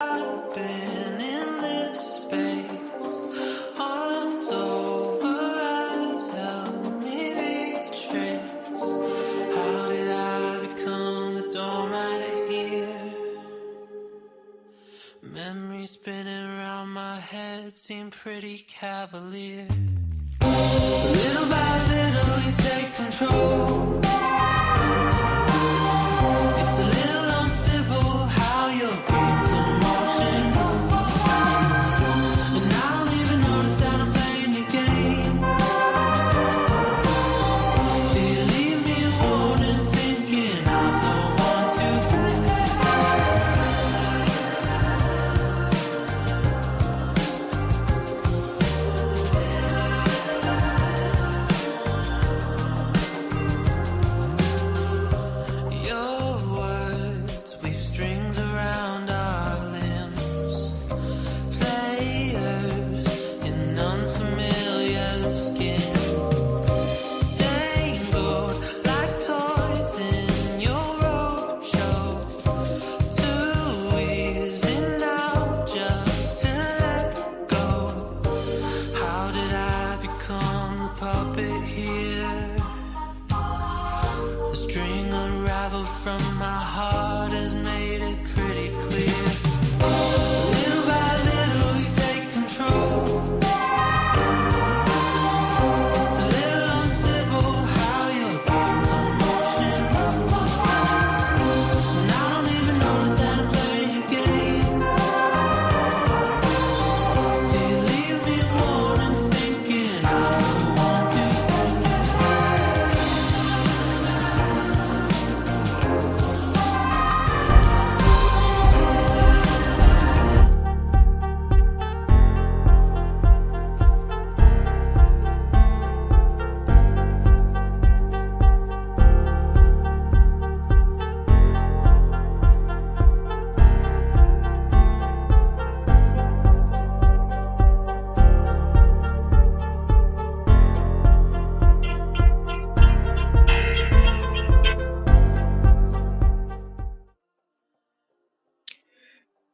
I've been in this space, arms over eyes, help me retrace. How did I become the doormat here? Memories spinning around my head seem pretty cavalier. Little by little you take control. It's a little uncivil how you're being so emotional. And I don't even notice that I'm playing your game. Till you leave me a warning thinking I'm the one to blame. Your words weave strings around our limbs. Players in unfamiliar skin. Dangled like toys in your roadshow. Too easy now just to let go. How did I become the puppet here? The string unraveled from my heart has made it pretty clear. Little by little you take control. It's a little uncivil how you're being so emotional. And I don't even notice that I'm playing your game. Till you leave me warning thinking I'm the one to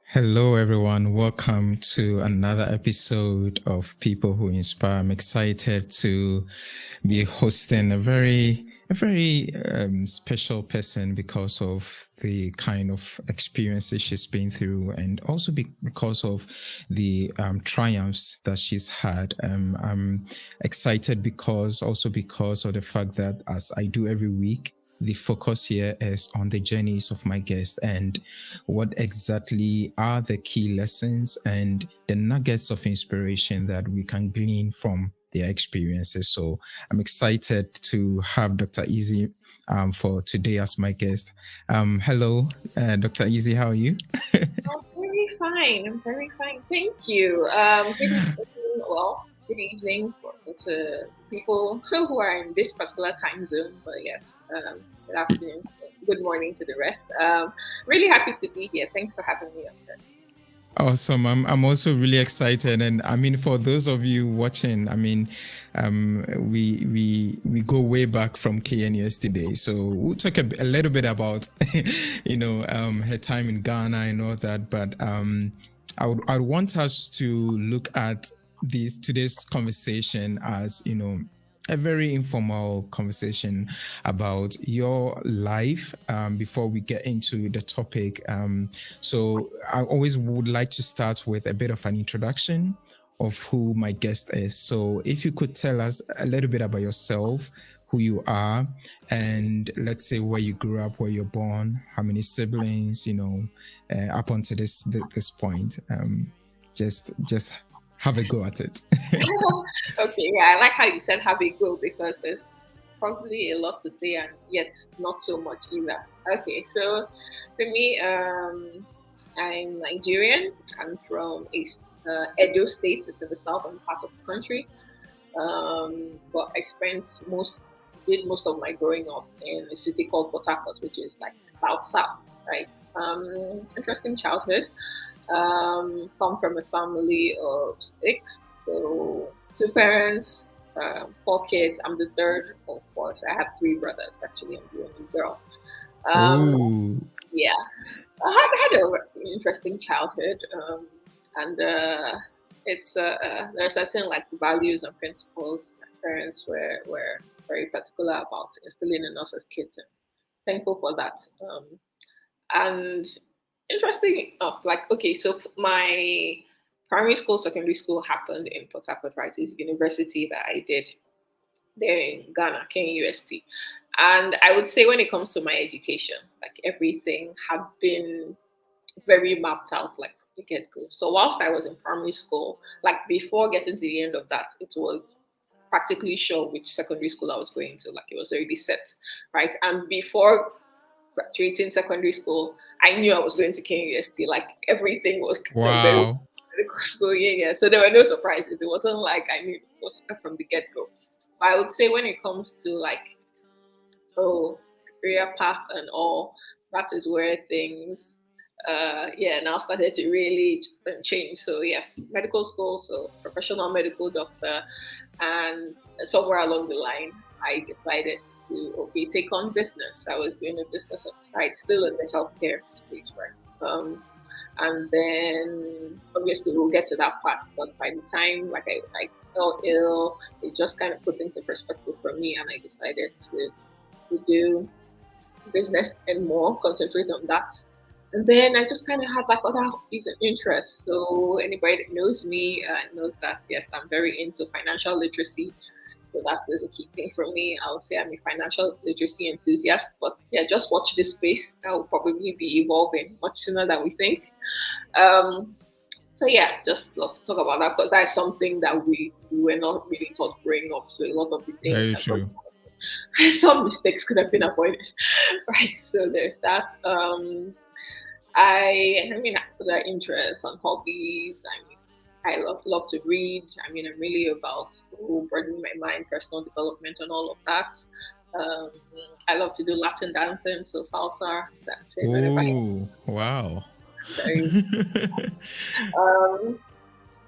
Hello, everyone. Welcome to another episode of People Who Inspire. I'm excited to be hosting a very special person because of the kind of experiences she's been through, and also because of the triumphs that she's had. I'm excited because of the fact that, as I do every week, the focus here is on the journeys of my guests and what exactly are the key lessons and the nuggets of inspiration that we can glean from their experiences. So I'm excited to have Dr. Izzy for today as my guest. Hello, Dr. Izzy, how are you? I'm very fine. Thank you. Good evening to people who are in this particular time zone. But yes, good afternoon, good morning to the rest. Really happy to be here. Thanks for having me on this. Awesome. I'm also really excited. And I mean, for those of you watching, I mean, we go way back from KNUS today. So we'll talk a little bit about, her time in Ghana and all that. But I want us to look at today's conversation as, a very informal conversation about your life before we get into the topic. So I always would like to start with a bit of an introduction of who my guest is. So if you could tell us a little bit about yourself, who you are, and let's say where you grew up, where you're born, how many siblings, up until this point. Just have a go at it. Okay, yeah, I like how you said have a go, because there's probably a lot to say and yet not so much either. Okay, so for me, I'm Nigerian. I'm from Edo State. It's in the southern part of the country. But I did most of my growing up in a city called Port Harcourt, which is like south, right? Interesting childhood. Come from a family of 6, so 2 parents, 4 kids. I'm the third of 4. So I have 3 brothers. Actually, I'm the only girl. Yeah. I had an interesting childhood, and there are certain like values and principles my parents were very particular about instilling in us as kids, and thankful for that. And interesting enough, like okay, so my primary school, secondary school happened in Port Harcourt, right? It's university that I did there in Ghana, KUST. And I would say when it comes to my education, like everything had been very mapped out, like from the get go. So whilst I was in primary school, like before getting to the end of that, it was practically sure which secondary school I was going to. Like it was already set, right? And before graduating secondary school, I knew I was going to KUST. Like everything was kind of very Wow. so yeah. So there were no surprises. It wasn't like I knew it was from the get go. But I would say when it comes to like career path and all, that is where things now started to really change. So yes, medical school, so professional medical doctor, and somewhere along the line, I decided to take on business. I was doing a business on the side, still in the healthcare space, right? And then obviously we'll get to that part. But by the time like I fell ill, it just kind of put things in perspective for me, and I decided to do business and more, concentrate on that. And then I just kind of had like other hobbies and interests. So anybody that knows me knows that yes, I'm very into financial literacy. So that is a key thing for me. I would say I'm a financial literacy enthusiast. But yeah, just watch this space. That will probably be evolving much sooner than we think. So yeah, just love to talk about that because that's something that we were not really taught growing up. So a lot of the things Very true. some mistakes could have been avoided, right? So there's that. I mean, other interests and hobbies. I love to read. I mean, I'm really about broadening my mind, personal development, and all of that. Um, I love to do Latin dancing, so salsa. That's it. Whenever Oh, wow. very, um,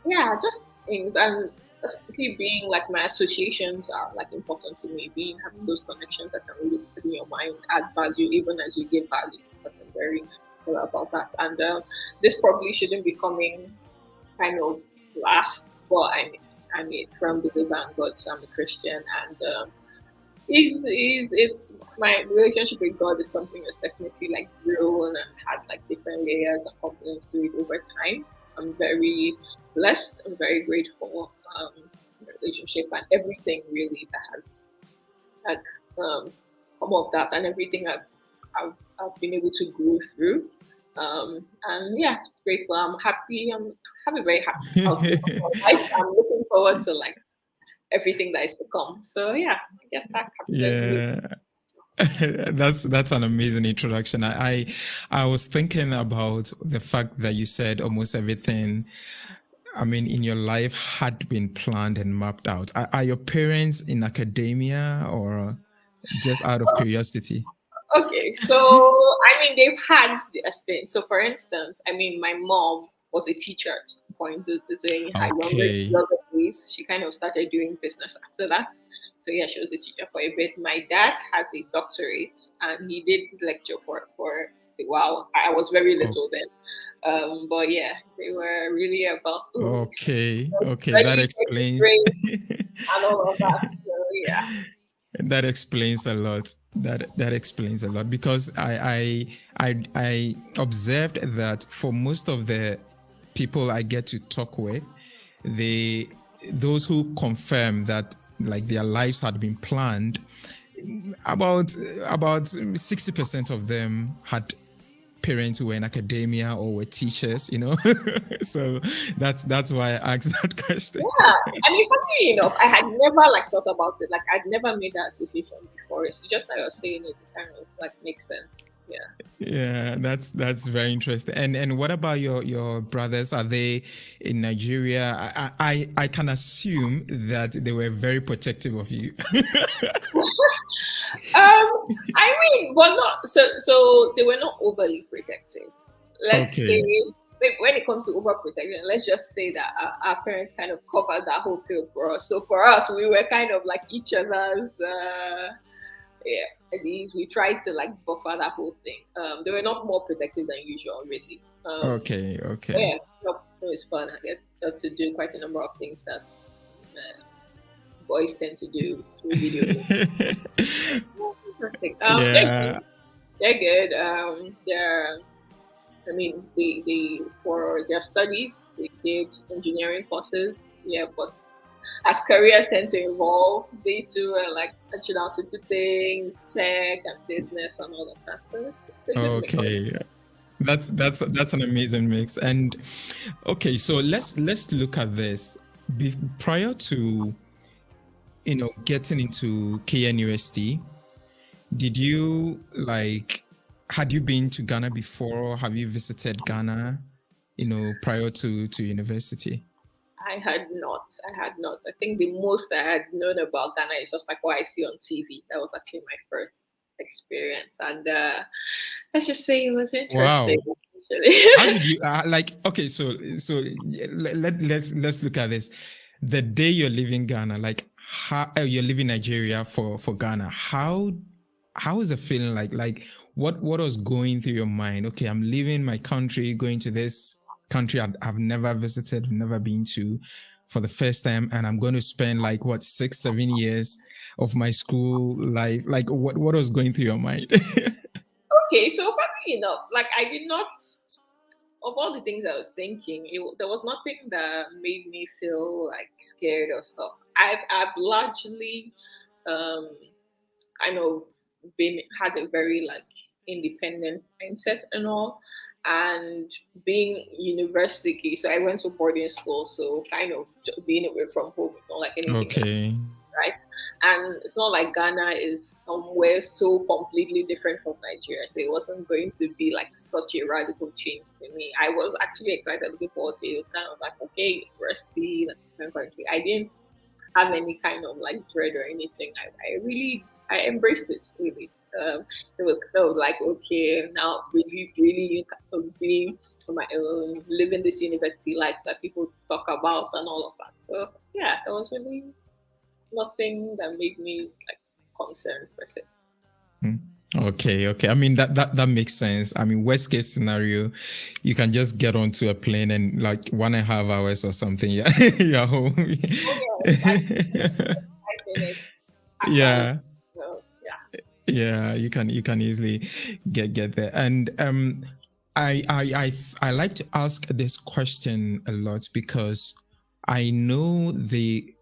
yeah, just things. And definitely being like my associations are like important to me. Being having those connections that can really put in your mind, add value, even as you give value. But I'm very clear about that. And this probably shouldn't be coming kind of last, but I'm a firm believer in God, so I'm a Christian, and it's my relationship with God is something that's definitely like grown and had like different layers and components to it over time. I'm very blessed. I'm very grateful. The relationship and everything really that has like come of that and everything I've been able to grow through. And yeah, grateful. I'm happy. I'm having a very happy outlook on life. I'm looking forward to like everything that is to come. So yeah, I guess that captures me. Yeah. That's an amazing introduction. I was thinking about the fact that you said almost everything, I mean, in your life had been planned and mapped out. Are your parents in academia or just out of curiosity? Okay, so I mean they've had their stint. So for instance, I mean my mom was a teacher at some point. This in her Okay. younger days. She kind of started doing business after that. So yeah, she was a teacher for a bit. My dad has a doctorate and he did lecture for a while. I was very O- little then. But yeah, they were really about Okay. Okay. That study, get the explains. grades and all of that. So yeah. That explains a lot. That explains a lot because I observed that for most of the people I get to talk with, they those who confirm that like their lives had been planned, about 60% of them had parents who were in academia or were teachers, you know. So that's why I asked that question. Yeah, I mean, funny enough, I had never like thought about it. Like, I'd never made that association before. It's just like I was saying it kind of like makes sense. Yeah. Yeah, that's very interesting. And what about your brothers? Are they in Nigeria? I can assume that they were very protective of you. I mean, well, not so they were not overly protective. Let's say Okay. when it comes to overprotection, let's just say that our parents kind of covered that whole field for us. So for us, we were kind of like each other's yeah, at least we tried to like buffer that whole thing. They were not more protective than usual, really. Okay, okay. Yeah, it was fun. I get got to do quite a number of things that boys tend to do through video games. Interesting. Yeah. They're good. They're I mean, they for their studies they did engineering courses. Yeah, but as careers tend to evolve, they too are like touching out into things, tech and business and all of that. So it's a good mix. Okay. That's an amazing mix. And okay, so let's look at this. Prior to getting into KNUST, did you had you been to Ghana before? Have you visited Ghana, prior to university? I had not. I had not. I think the most I had known about Ghana is just like what I see on TV. That was actually my first experience, and let's just say it was interesting. Wow. Actually. How did you okay, so let's look at this. The day you're leaving Ghana, like how you're leaving Nigeria for Ghana, how is the feeling like? Like what was going through your mind? Okay, I'm leaving my country, going to this country I've never visited, never been to for the first time, and I'm going to spend like 6-7 years of my school life. Like what was going through your mind? Okay, so funny enough, like I did not, of all the things I was thinking, there was nothing that made me feel like scared or stuff. I've largely, kind of had a very like independent mindset and all, and being university, so I went to boarding school, so kind of being away from home, it's not like anything else, Okay. right? And it's not like Ghana is somewhere so completely different from Nigeria. So it wasn't going to be like such a radical change to me. I was actually excited, looking forward to it. It was kind of like, okay, university, like different country. I didn't have any kind of like dread or anything. I embraced it really. It was kind of like, okay, now really being on my own, living this university life that people talk about and all of that. So yeah, it was really nothing that made me like concerned per se. Okay. I mean that makes sense. I mean, worst case scenario, you can just get onto a plane and like 1.5 hours or something. Yeah, you're home. Oh yeah, 5 minutes. Actually, Yeah, so, yeah. yeah. You can easily get there. And I like to ask this question a lot because I know the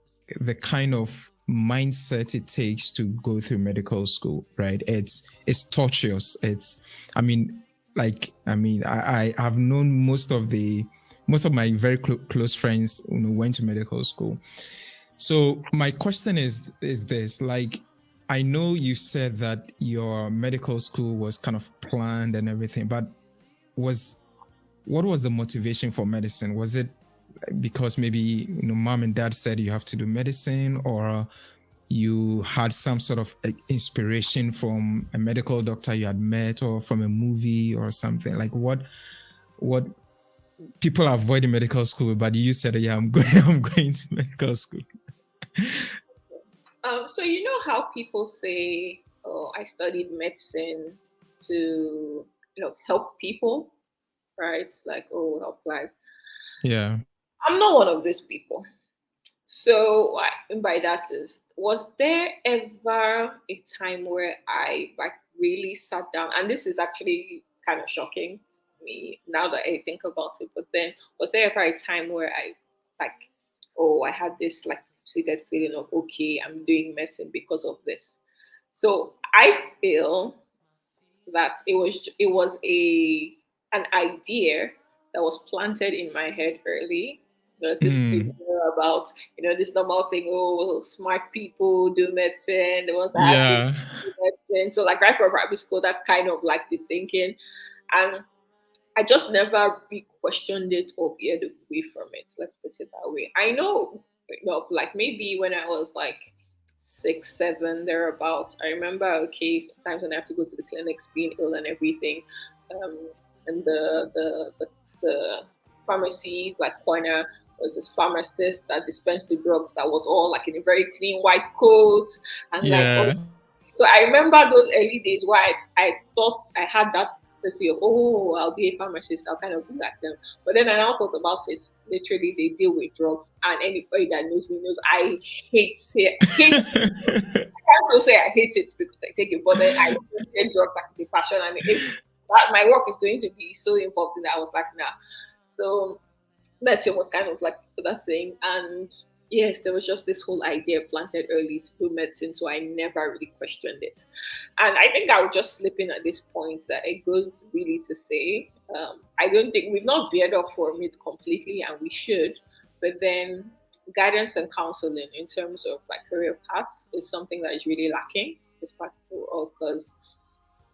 kind of mindset it takes to go through medical school, right? It's torturous. I have known most of my very close friends went to medical school. So my question is this, like, I know you said that your medical school was kind of planned and everything, but what was the motivation for medicine? Was it because maybe mom and dad said you have to do medicine, or you had some sort of inspiration from a medical doctor you had met, or from a movie or something? Like what people are avoiding medical school, but you said, yeah, I'm going to medical school. So you know how people say, "Oh, I studied medicine to help people," right? Like, oh, help lives. Yeah. I'm not one of these people. So what I mean by that is, was there ever a time where I like really sat down? And this is actually kind of shocking to me now that I think about it. But then, was there ever a time where I like, oh, I had this like seated feeling of, okay, I'm doing medicine because of this. So I feel that it was a an idea that was planted in my head early. There's this idea about this normal thing. Oh, smart people do medicine. The ones that have Yeah. do medicine. So like right from primary school, that's kind of like the thinking, and I just never questioned it or veered away from it. Let's put it that way. I know, like maybe when I was like 6, 7, thereabouts. I remember, okay, sometimes when I have to go to the clinics, being ill and everything, um, and the pharmacy like corner was this pharmacist that dispensed the drugs that was all like in a very clean white coat and like all Yeah. So I remember those early days where I thought I had that fantasy of, oh, I'll be a pharmacist, I'll kind of be like them. But then I now thought about it. Literally, they deal with drugs, and anybody that knows me knows I hate. I can't still say I hate it because I take it, but then I take drugs like the passion, and if that my work is going to be so involved in that, I was like, nah. So medicine was kind of like that thing, and yes, there was just this whole idea planted early to do medicine, so I never really questioned it. And I think I would just slip in at this point that it goes really to say, I don't think we've not veered off from it completely, and we should, but then guidance and counseling in terms of like career paths is something that is really lacking this particular because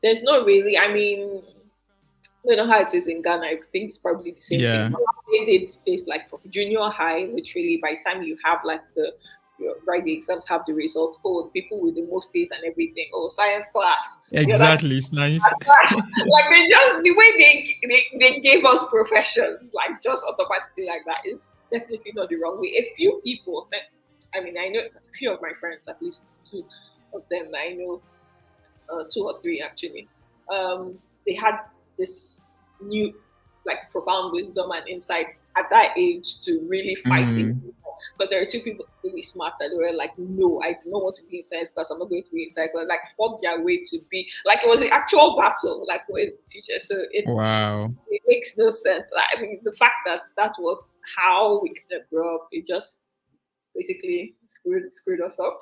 there's not really, I mean, I don't know how it is in Ghana. I think it's probably the same thing. Yeah, But they did is like for junior high, literally by the time you have like the you write the exams, have the results. Oh, the people with the most days and everything. Oh, science class. The other exactly. Science. class. Like they just the way they gave us professions, like just automatically like that is definitely not the wrong way. A few people, I mean, I know a few of my friends, at least two of them I know, two or three actually. They had this new, like profound wisdom and insights at that age to really fight things. Mm, But there are two people really smart that were like, no, I don't want to be in science class. I'm not going to be in science class. Like, fought their way to be like it was an actual battle, like with the teacher. So wow. it makes no sense. Like, I mean, the fact that that was how we kind of grew up, it just basically screwed us up.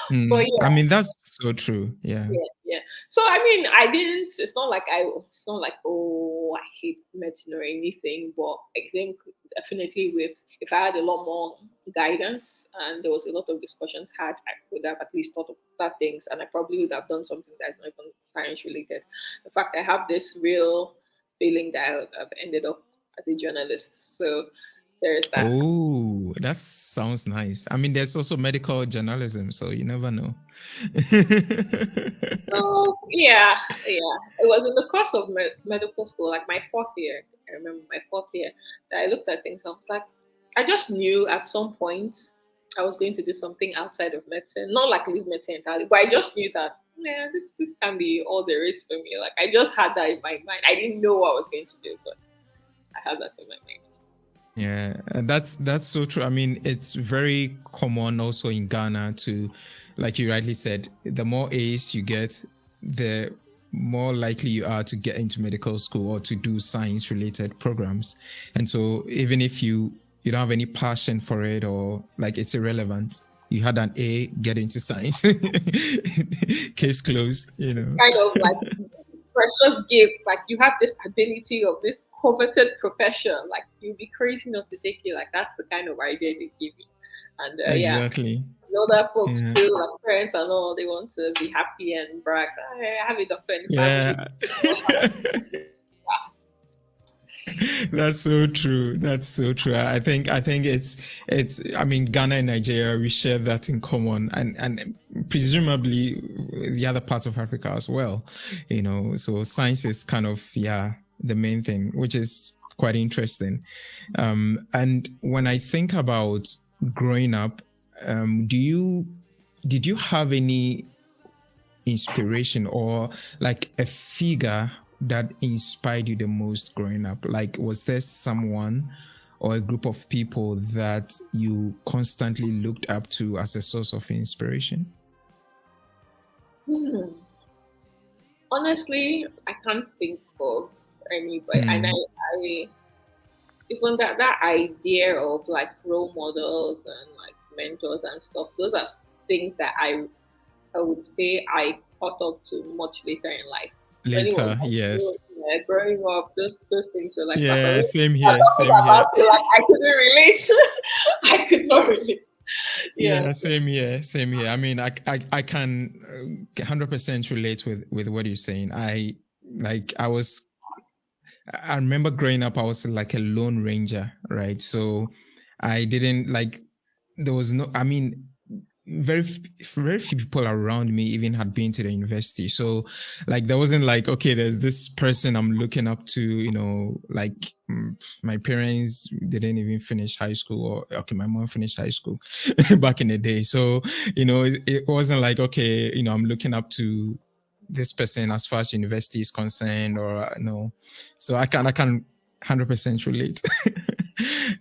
But Mm. I yeah, mean, that's so true. Yeah. yeah. So I mean, I didn't. It's not like I. It's not like oh, I hate medicine or anything. But I think definitely with if I had a lot more guidance and there was a lot of discussions had, I would have at least thought of that things, and I probably would have done something that's not even science related. In fact, I have this real feeling that I've ended up as a journalist. So there is that. Oh, that sounds nice. I mean, there's also medical journalism, so you never know. So yeah, yeah. It was in the course of medical school, like my fourth year. I remember my fourth year that I looked at things. I was like, I just knew at some point I was going to do something outside of medicine, not like leave medicine entirely, but I just knew that yeah, this can be all there is for me. Like I just had that in my mind. I didn't know what I was going to do, but I had that in my mind. Yeah, and that's so true. I mean, it's very common also in Ghana to, like you rightly said, the more A's you get, the more likely you are to get into medical school or to do science related programs. And so even if you don't have any passion for it or like it's irrelevant, you had an A, get into science. Case closed, you know. Kind of like precious gift. Like you have this ability of this coveted profession. Like you'd be crazy not to take it. Like that's the kind of idea they give you. And yeah, Exactly. know that folks Yeah. too, like parents and all, they want to be happy and brag. "Hey, I have a doctor in the family. Yeah. That's so true. That's so true. I think it's I mean Ghana and Nigeria, we share that in common, and presumably the other parts of Africa as well, you know. So science is kind of the main thing, which is quite interesting. And when I think about growing up, did you have any inspiration or like a figure that inspired you the most growing up? Like, was there someone or a group of people that you constantly looked up to as a source of inspiration? Hmm. Honestly, I can't think of anybody. And Mm, I even that idea of like role models and like mentors and stuff, those are things that I would say I caught up to much later in life. When it was later, yes. like growing up, those things were like part of Yeah, it. same I here, talking same here. about it, like I couldn't relate. I could not relate. Yeah. Yeah, same here, same here. I mean, I can 100% relate with what you're saying. I remember growing up, I was like a lone ranger, right? So I didn't like, there was no, I mean, very few people around me even had been to the university. So like there wasn't like, okay, there's this person I'm looking up to, like my parents didn't even finish high school, or okay, my mom finished high school back in the day. So, it wasn't like, okay, I'm looking up to this person as far as university is concerned, or no. So I can 100% relate.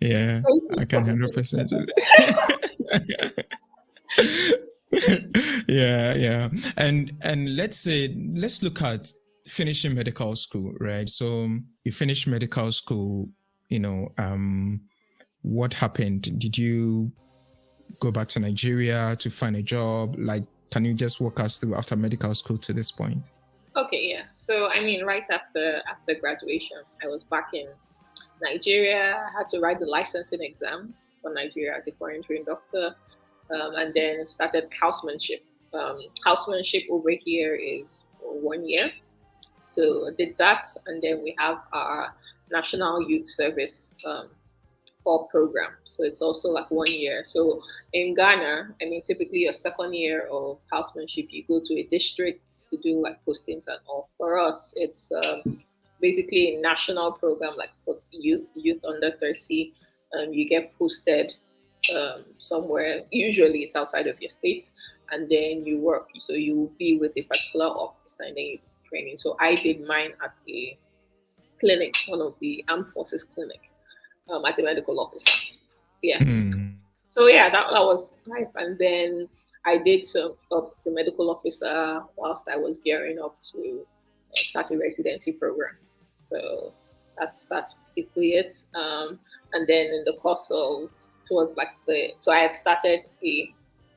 Yeah, Thank I you can for 100% relate. Yeah. And let's look at finishing medical school, right? So you finished medical school, what happened? Did you go back to Nigeria to find a job? Like, can you just walk us through after medical school to this point? Okay, yeah. So I mean, right after graduation, I was back in Nigeria. I had to write the licensing exam for Nigeria as a foreign trained doctor, and then started housemanship. Housemanship over here is for 1 year. So I did that, and then we have our National Youth Service core program. So it's also like 1 year. So in Ghana, I mean, typically your second year of housemanship, you go to a district to do like postings and all. For us, it's basically a national program like for youth under 30. You get posted somewhere. Usually it's outside of your state, and then you work. So you will be with a particular office and then you training. So I did mine at a clinic, one of the armed forces clinic, as a medical officer. Yeah. Mm. So yeah, that was life. And then I did some up the medical officer whilst I was gearing up to start a residency program. So that's basically it. And then in the course of towards like so I had started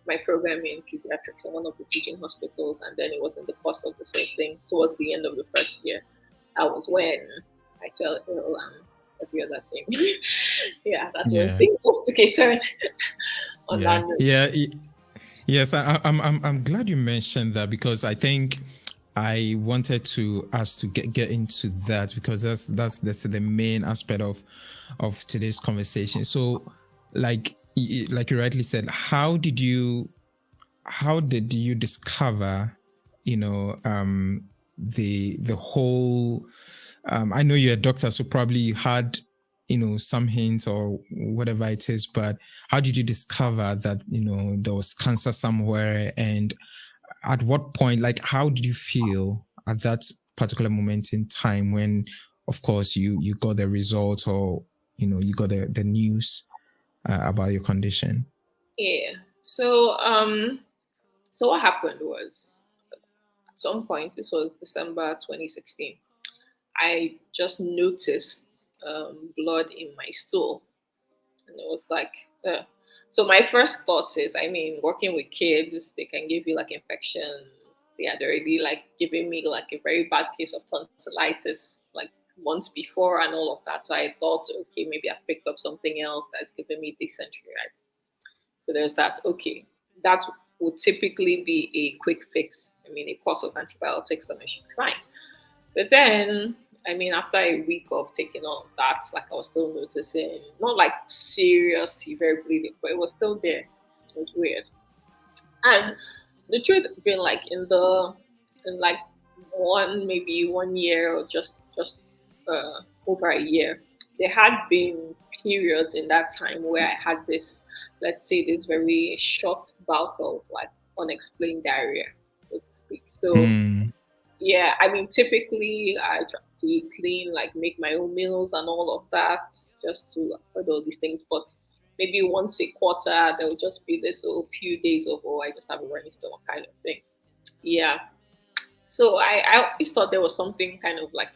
my program in pediatrics in one of the teaching hospitals, and then it was in the course of the same thing towards the end of the first year. That was when I fell ill and every other thing. Yeah, that's when Yeah. things was to turn on Yeah. that note. Yeah. Yes, I'm glad you mentioned that, because I think I wanted to us to get into that, because that's the main aspect of today's conversation. So, like you rightly said, how did you discover, the whole, I know you're a doctor, so probably you had, some hints or whatever it is, but how did you discover that, there was cancer somewhere? And at what point, like, how did you feel at that particular moment in time when, of course, you got the result, or, you got the news about your condition? Yeah. So what happened was at some point, this was December 2016, I just noticed blood in my stool, and it was like, so my first thought is, I mean, working with kids, they can give you like infections. They had already like given me like a very bad case of tonsillitis like months before and all of that. So I thought, okay, maybe I picked up something else that's giving me dysentery, right? So there's that. Okay, that would typically be a quick fix. I mean, a course of antibiotics and I should be fine. But then, I mean, after a week of taking all of that, like I was still noticing, not like serious, severe bleeding, but it was still there. It was weird. And the truth being, like in like maybe 1 year or over a year, there had been periods in that time where I had this, let's say, this very short bout of like unexplained diarrhea, so to speak. So Mm. yeah, I mean, typically I try to eat clean, like make my own meals and all of that, just to avoid all these things. But maybe once a quarter, there will just be this few days of, I just have a running stomach kind of thing. Yeah. So I always thought there was something kind of like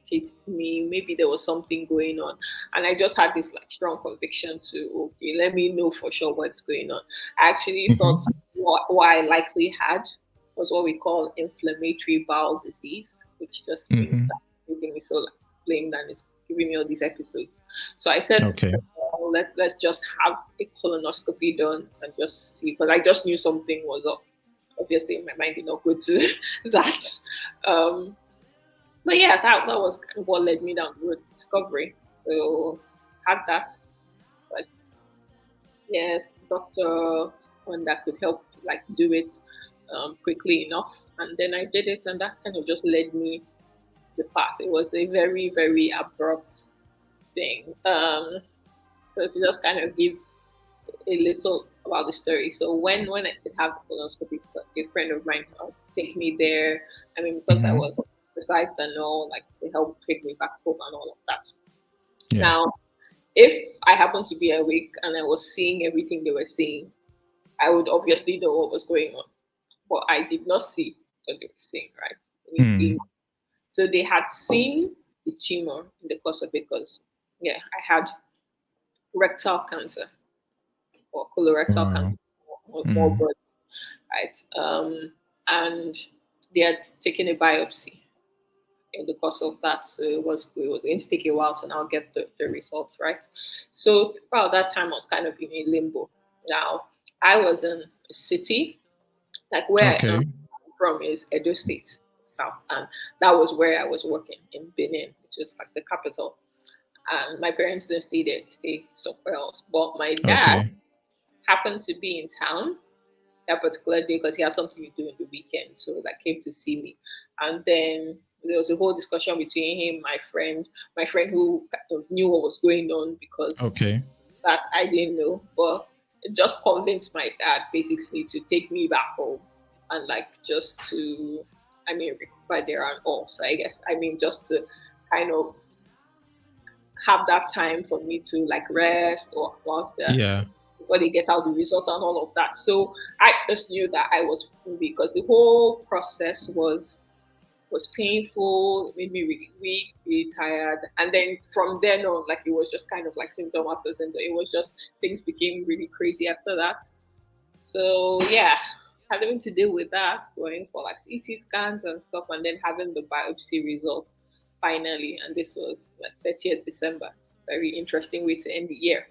hit me. Maybe there was something going on. And I just had this like strong conviction to, okay, let me know for sure what's going on. I actually thought Mhm. what I likely had was what we call inflammatory bowel disease, which just means Mhm. that everything is so like blamed and it's giving me all these episodes. So I said, Okay. let's just have a colonoscopy done and just see, because I just knew something was up. Obviously, my mind did not go to that. Um, but yeah, that was kind of what led me down the road to discovery. So had that. But yes, doctor, one that could help like do it quickly enough. And then I did it, and that kind of just led me the path. It was a very, very abrupt thing. So to just kind of give a little about the story. So when I did have colonoscopy, so a friend of mine helped take me there. I mean, because I Mm-hmm. was exercised and all, like to help take me back home and all of that. Yeah. Now, if I happened to be awake and I was seeing everything they were seeing, I would obviously know what was going on. But I did not see what they were seeing, right? Mm. So they had seen the tumor in the course of it because, yeah, I had rectal cancer or colorectal Wow. cancer, more Mm. broad, right? And they had taken a biopsy in the course of that, so it was going to take a while to now get the results, right? So throughout that time, I was kind of in a limbo. Now I was in a city, like where I am Okay. from is Edo State, South, and that was where I was working in Benin, which is like the capital. And my parents didn't stay there; they stayed somewhere else. But my dad Okay. happened to be in town that particular day because he had something to do in the weekend. So like came to see me. And then there was a whole discussion between him, my friend who kind of knew what was going on because Okay. that I didn't know. But it just convinced my dad basically to take me back home and like just to I mean recover there and all. So I guess I mean just to kind of have that time for me to like rest or whilst they're Yeah. before they get out the results and all of that. So I just knew that I was free because the whole process was painful, made me really weak, really tired. And then from then on, like it was just kind of like symptom after symptom. It was just things became really crazy after that. So yeah, having to deal with that, going for like CT scans and stuff, and then having the biopsy results finally. And this was like 30th December. Very interesting way to end the year.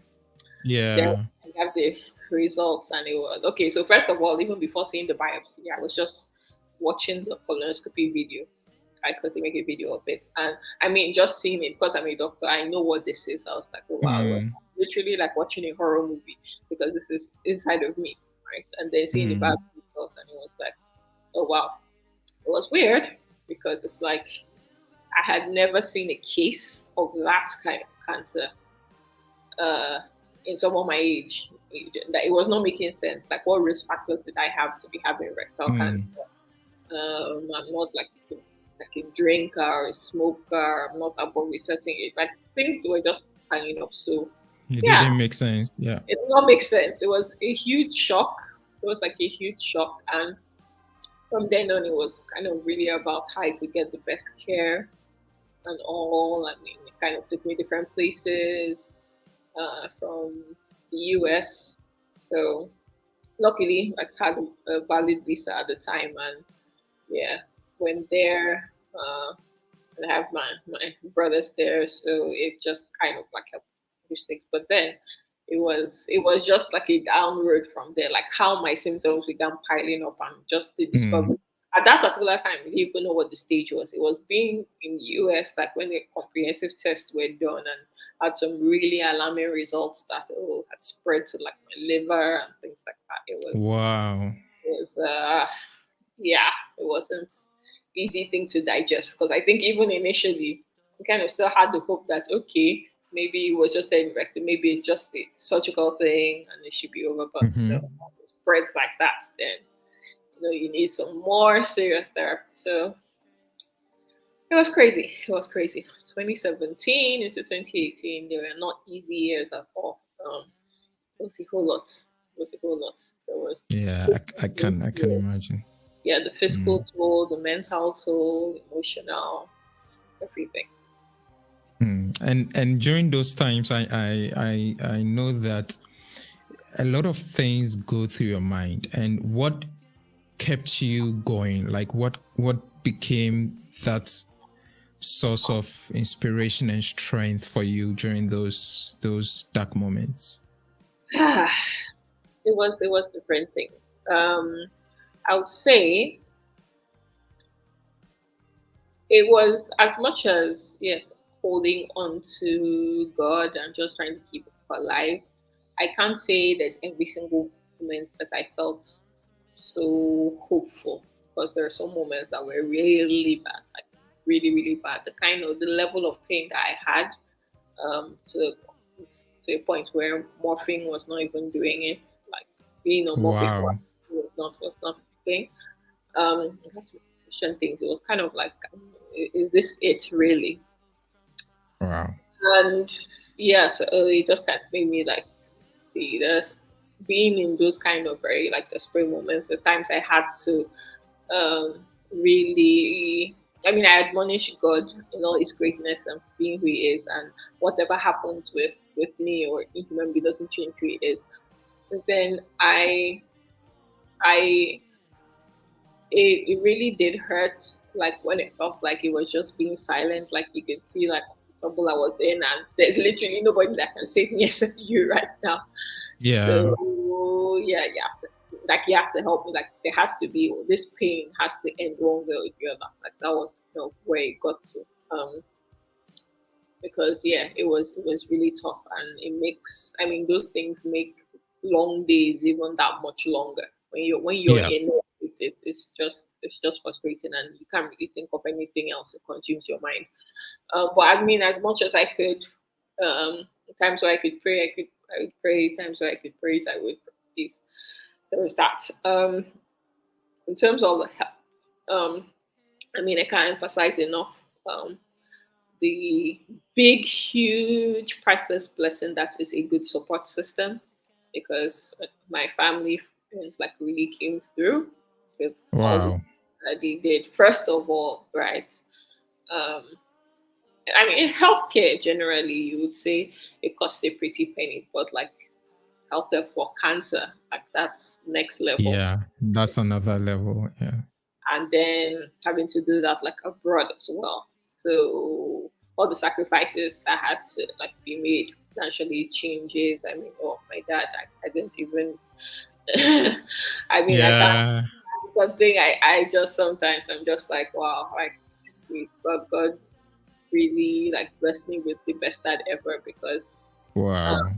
Then Yeah. I have the results, and it was okay. So first of all, even before seeing the biopsy, I was just watching the colonoscopy video, right? Because they make a video of it, and I mean, just seeing it because I'm a doctor, I know what this is. I was like, oh wow, it was Mm. literally like watching a horror movie because this is inside of me, right? And then seeing the Mm. biopsy results, and it was like, oh wow, it was weird because it's like I had never seen a case of that kind of cancer uh, in someone my age. That it was not making sense. Like, what risk factors did I have to be having rectal cancer? Mm. I'm not like a drinker or a smoker. I'm not above a certain age. Like things were just piling up. So It yeah, didn't make sense. Yeah. it did not make sense. It was a huge shock. It was like a huge shock, and from then on, it was kind of really about how I could get the best care and all. I mean, it kind of took me different places from the US. So luckily, I had a valid visa at the time, and yeah, went there. And I have my brothers there, so it just kind of like helped push things. But then it was just like a down road from there, like how my symptoms began piling up and just the Mm. discovery. At that particular time, we didn't even know what the stage was. It was being in the US, like when the comprehensive tests were done and had some really alarming results that had spread to like my liver and things like that. Wow. It was yeah, it wasn't easy thing to digest because I think even initially we kind of still had the hope that okay, maybe it was just an infection, maybe it's just a surgical thing and it should be over. But still, Mm-hmm. it spreads like that, then you need some more serious therapy. So it was crazy. It was crazy. 2017 into 2018, they were not easy years at all. It was a whole lot. It was a whole lot. There was Yeah. I can imagine. yeah, the physical Mm. toll, the mental toll, emotional, everything. Mm. And during those times, I know that a lot of things go through your mind. And what kept you going? Like what became that source of inspiration and strength for you during those dark moments? It was different things. Um, I would say it was as much as yes, holding on to God and just trying to keep it alive. I can't say there's every single moment that I felt so hopeful, because there are some moments that were really bad, like really, really bad. The level of pain that I had, to a point where morphine was not even doing it. Like being on morphine Wow. was not a thing. That's question things. It was kind of like, is this it really? Wow. And yeah, so it just kind of made me like see this being in those kind of very like desperate moments. The times I had to really, I mean, I admonish God in all His greatness and being who He is, and whatever happens with me or a human being doesn't change who He is. But then I it really did hurt, like when it felt like it was just being silent, like you could see like the trouble I was in, and there's literally nobody that can save me except you right now. Yeah. So yeah, you have to help me. Like there has to be, this pain has to end one way or the other. Like that was where it got to. Because yeah, it was really tough, and it makes, I mean, those things make long days even that much longer when you're Yeah. in it. It's just frustrating, and you can't really think of anything else. It consumes your mind. But I mean, as much as I could, times where I could pray, I would pray. Times where I could praise, I would praise. There was that. In terms of the help, I mean, I can't emphasize enough the big, huge, priceless blessing that is a good support system, because my family friends like really came through with all the Wow. that they did. First of all, right? Um, I mean, in healthcare generally, you would say it costs a pretty penny, but like healthcare for cancer, like that's next level. Yeah. That's another level. Yeah. And then having to do that like abroad as well. So all the sacrifices that had to like be made financially changes. I mean, oh my dad, I didn't even. I mean, I can't. Yeah. Something I just sometimes I'm just like, wow, like sweet God really like blessed me with the best dad ever, because uh, Wow.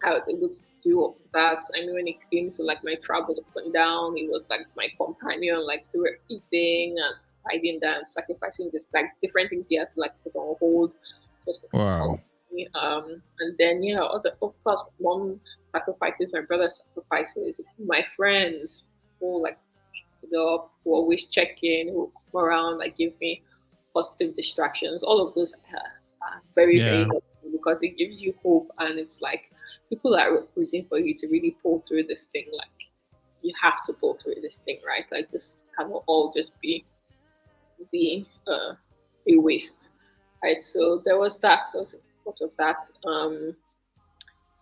I was able to do all that. I mean, when it came to like my travel up and down, he was like my companion, like through everything, and finding that, sacrificing this like different things he had to like put on hold just to Wow. help me. And then yeah, other of course, mom sacrifices, my brother sacrifices, my friends who like who always check in, who come around, like give me positive distractions. All of those are very, very Yeah. helpful, because it gives you hope, and it's like people are rooting for you to really pull through this thing. Like you have to pull through this thing, right? Like this cannot all just be a waste, right? So there was that. So there was a lot of that.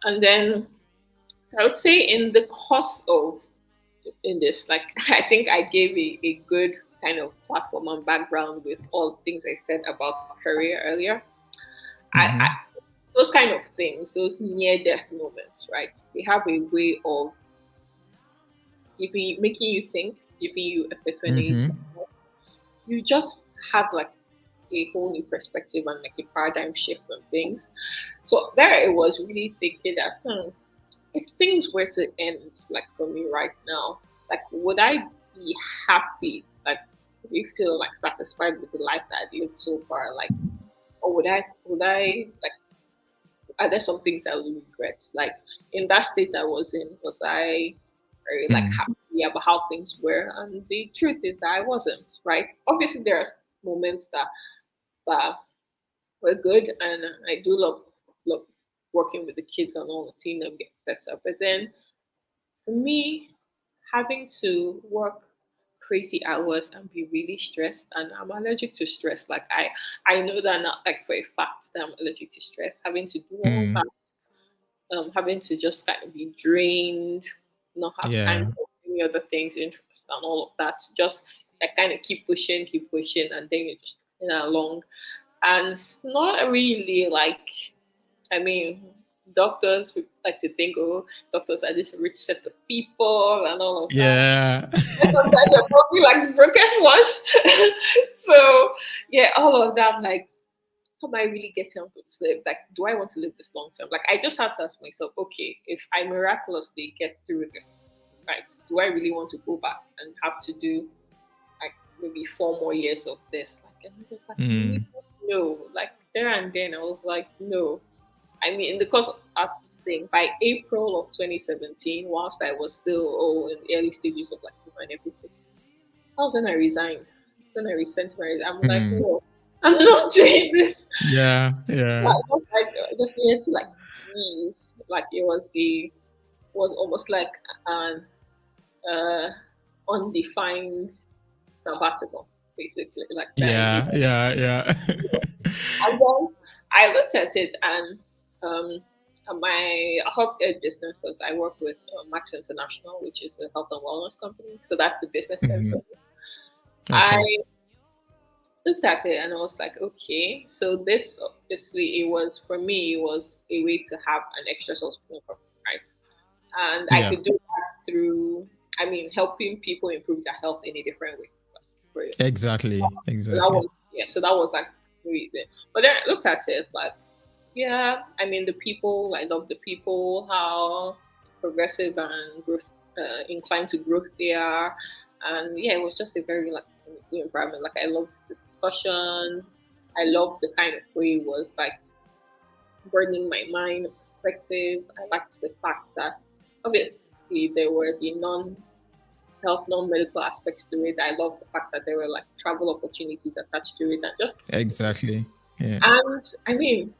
And then so I would say in the course of in this. Like I think I gave a good kind of platform and background with all the things I said about career earlier. I Mm-hmm. those kind of things, those near death moments, right? They have a way of making you think, giving you epiphanies. Mm-hmm. You just have like a whole new perspective and like a paradigm shift on things. So there it was really thinking that if things were to end like for me right now, like would I be happy? Like would you feel like satisfied with the life that I lived so far? Like or would I like are there some things I would regret? Like in that state I was in, was I very like Mm. happy about how things were? And the truth is that I wasn't, right? Obviously there are moments that were good, and I do love working with the kids and all, seeing them get better. But then for me, having to work crazy hours and be really stressed, and I'm allergic to stress. Like I know that not like for a fact that I'm allergic to stress. Having to do all Mm. that, having to just kind of be drained, not have time Yeah. for any other things, interest and all of that. Just I kind of keep pushing, and then you just along. And it's not really like, I mean, doctors would like to think, oh, doctors are this rich set of people and all of that. Yeah. And sometimes they're probably like the broken ones. So yeah, all of that, like am I really getting on to live? Like, do I want to live this long term? Like, I just had to ask myself, okay, if I miraculously get through this, right, do I really want to go back and have to do like maybe 4 more years of this? Like, and I was like, Mm. no. Like there and then, I was like, no. I mean, in the course of that thing, by April of 2017, whilst I was still in the early stages of like and everything, that was when I resigned. That's when I resent my. I'm like, Mm. no, I'm not doing this. Yeah, yeah, I just needed to like breathe. Like was almost like an uh, undefined sabbatical, basically. Like that. yeah, yeah, yeah. And then I looked at it and um, my health ed business, because I work with Max International, which is a health and wellness company. So that's the business end for Mhm. me. I Okay. looked at it and I was like, okay, so this obviously it was for me, it was a way to have an extra source of income, right? And I Yeah, could do that through, I mean, helping people improve their health in a different way. For it. exactly, So that exactly. was yeah, so that was like the reason. But then I looked at it like, yeah, I mean the people, I love the people, how progressive and growth inclined to growth they are. And yeah, it was just a very like good environment. Like I loved the discussions. I loved the kind of way it was like broadening my mind perspective. I liked the fact that obviously there were the non-health, non-medical aspects to it. I love the fact that there were like travel opportunities attached to it, and just Exactly. Yeah. and I mean,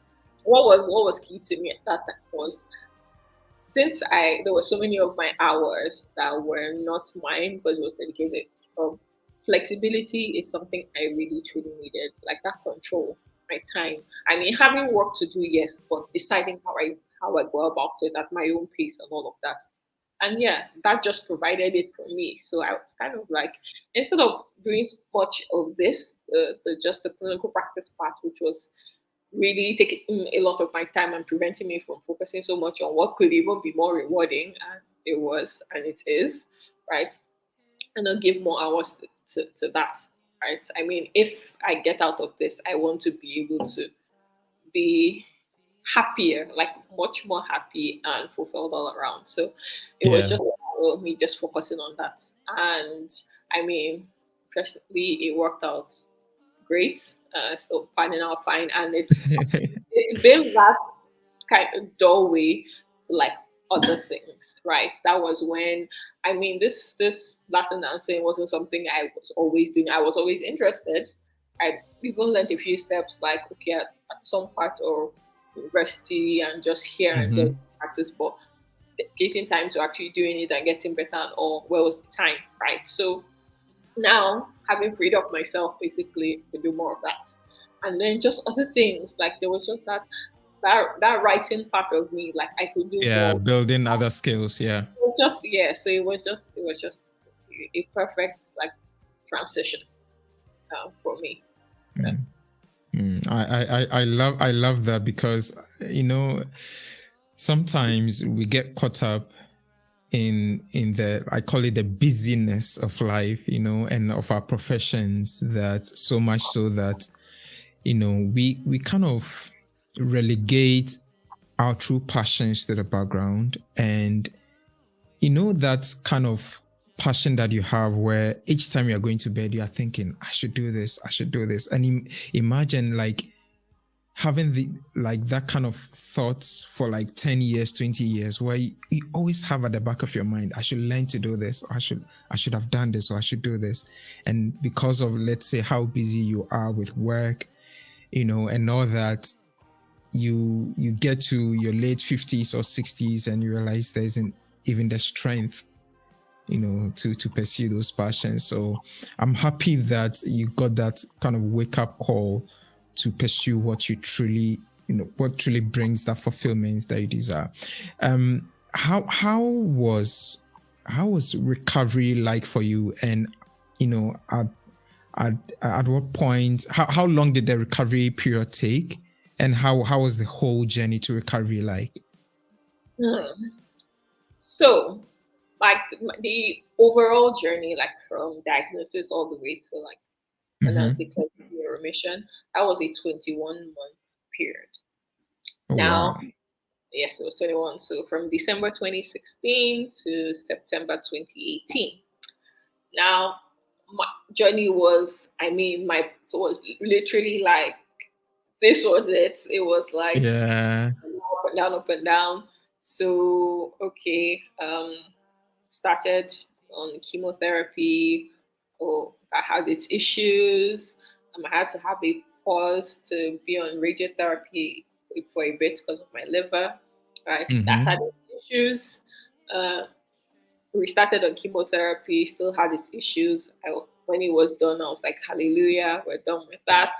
what was key to me at that time was since I there were so many of my hours that were not mine because it was dedicated. Flexibility is something I really truly needed, like that control, my time. I mean, having work to do, yes, but deciding how I go about it at my own pace and all of that. And yeah, that just provided it for me. So I was kind of like, instead of doing so much of this, the just the clinical practice part, which was really taking a lot of my time and preventing me from focusing so much on what could even be more rewarding, and it was, and it is, right? And I'll give more hours to that, right? I mean, if I get out of this, I want to be able to be happier, like much more happy and fulfilled all around. So it was Yeah. just me just focusing on that. And I mean, personally, it worked out great. Still finding out fine, and it's been that kind of doorway to like other things, right? That was when I mean this Latin dancing wasn't something I was always doing. I was always interested. I even learned a few steps like okay at some part of university and just here and there Hmm. practice, but getting time to actually doing it and getting better and all, where was the time, right? So now having freed up myself basically to do more of that. And then just other things, like there was just that writing part of me, like I could do Yeah, more. building other skills. Yeah. It was just yeah, so it was just a perfect like transition for me. So, Mm. I love that because sometimes we get caught up in the, I call it the busyness of life, and of our professions, that so much so that we kind of relegate our true passions to the background. And that kind of passion that you have, where each time you're going to bed you are thinking, I should do this, I should do this. And imagine like having the like that kind of thoughts for like 10 years, 20 years, where you always have at the back of your mind, I should learn to do this, or I should have done this, or I should do this. And because of, let's say, how busy you are with work, and all that, you get to your late 50s or 60s and you realize there isn't even the strength to pursue those passions. So I'm happy that you got that kind of wake up call to pursue what you truly, what truly brings that fulfillment that you desire. How was recovery like for you? And at what point, how long did the recovery period take, and how was the whole journey to recovery like? hmm. So like the overall journey, like from diagnosis all the way to like and I was Mm-hmm. declared to be a remission. That was a 21-month period. Oh, wow. Now, yes, it was 21. So from December 2016 to September 2018. Now, my journey was, I mean, my it was literally like this was it. It was like Yeah. up and down, up and down. So okay, started on chemotherapy. Oh, I had its issues. I had to have a pause to be on radiotherapy for a bit because of my liver. Right, that Mm-hmm. had its issues. Uh, we started on chemotherapy, still had its issues. When it was done, I was like, Hallelujah, we're done with that.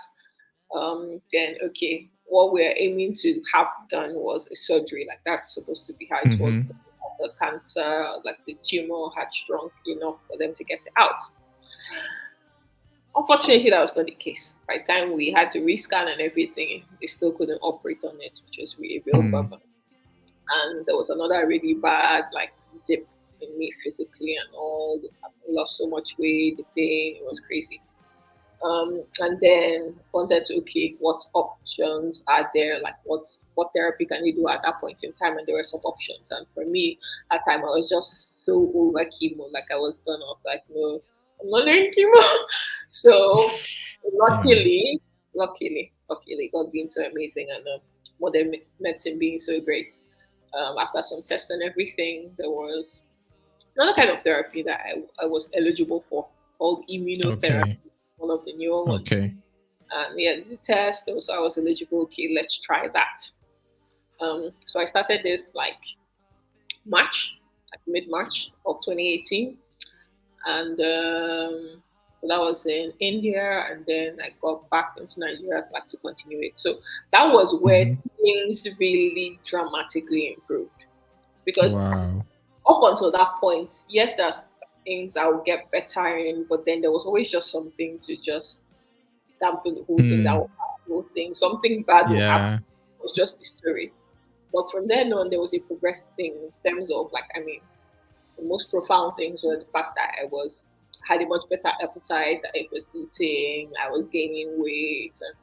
Then okay, what we're aiming to have done was a surgery. Like that's supposed to be how it was. Mm-hmm. The cancer, like the tumor, had shrunk enough for them to get it out. Unfortunately, that was not the case. By the time we had to rescan and everything, they still couldn't operate on it, which was really a real Mm. problem. And there was another really bad like dip in me physically and all. I lost so much weight, the pain, it was crazy. And then wanted to okay, what options are there? Like what therapy can you do at that point in time? And there were some options. And for me, at that time I was just so over chemo, like I was done off, like no, I'm not doing chemo. So Yeah. luckily, God being so amazing and modern medicine being so great. After some tests and everything, there was another kind of therapy that I was eligible for called immunotherapy, Okay. one of the newer ones. Okay. And yeah, the test, so I was eligible. Okay, let's try that. So I started this like March, like mid March of 2018. And so that was in India. And then I got back into Nigeria like to continue it. So that was where Mm-hmm. things really dramatically improved. Because Wow. up until that point, yes, there's things I would get better in, but then there was always just something to just dampen the whole thing. That Mm. will happen, the whole thing. Something bad will happen. Yeah. It was just the story. But from then on, there was a progressive thing in terms of like, I mean, the most profound things were the fact that I was had a much better appetite, that I was eating, I was gaining weight, and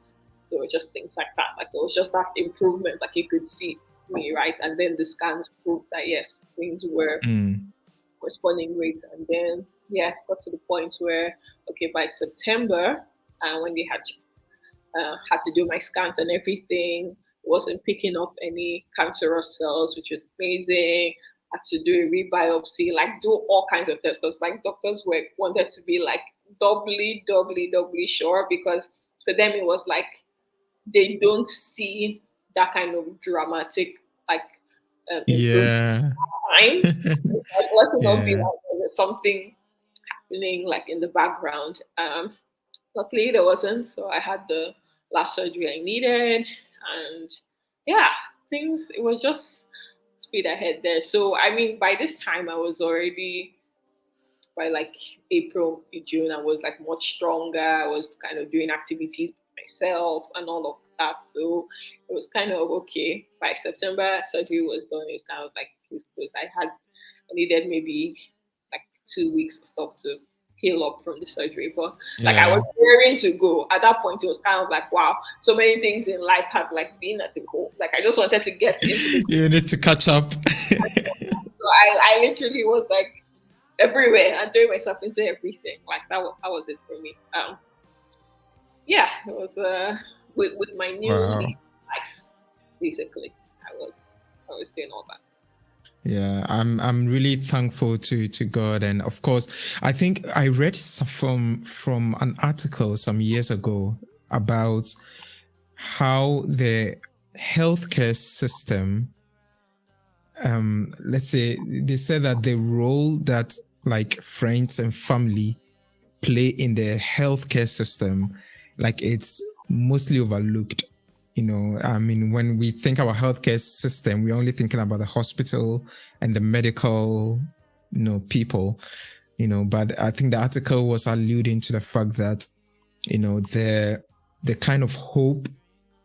there were just things like that. Like there was just that improvement, like you could see me, right? And then the scans proved that yes, things were Mm. responding great. And then yeah, got to the point where okay, by September, when they had to do my scans and everything, wasn't picking up any cancerous cells, which was amazing. Had to do a rebiopsy, like do all kinds of tests because my doctors were wanted to be like doubly sure because for them it was like they don't see that kind of dramatic like improvement Yeah. time. Like, let it not be Yeah. like there's something happening like in the background. Luckily there wasn't, so I had the last surgery I needed, and yeah, things it was just speed ahead there. So I mean, by this time I was already by like April, June, I was like much stronger. I was kind of doing activities myself and all of that. So it was kind of okay. By September, surgery was done. It was kind of like because I needed maybe like 2 weeks or stuff to heal up from the surgery. But like I Yeah. was raring to go. At that point, it was kind of like wow, so many things in life had like been at the goal. Like I just wanted to get into the You need to catch up. so I literally was like everywhere and throwing myself into everything. Like that was it for me. Yeah, it was with my new Wow. lease of life, basically. I was doing all that. Yeah, I'm really thankful to God, and of course, I think I read from an article some years ago about how the healthcare system, let's say, they said that the role that like friends and family play in the healthcare system, like it's mostly overlooked. You know, I mean, when we think about healthcare system, we're only thinking about the hospital and the medical, people, but I think the article was alluding to the fact that, the kind of hope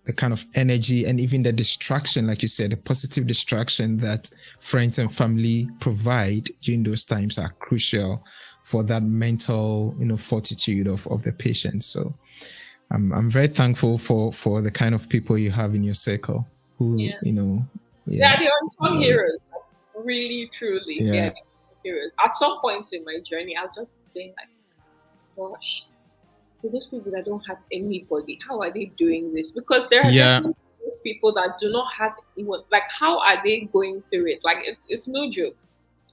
the kind of energy and even the distraction, like you said, the positive distraction that friends and family provide during those times are crucial for that mental, fortitude of the patient. So I'm very thankful for the kind of people you have in your circle who, They are the unsung heroes. Really, truly, they Yeah. are the heroes. At some point in my journey, I'll just think like, gosh, so those people that don't have anybody, how are they doing this? Because there are Yeah. definitely those people that do not have even like how are they going through it? Like it's no joke.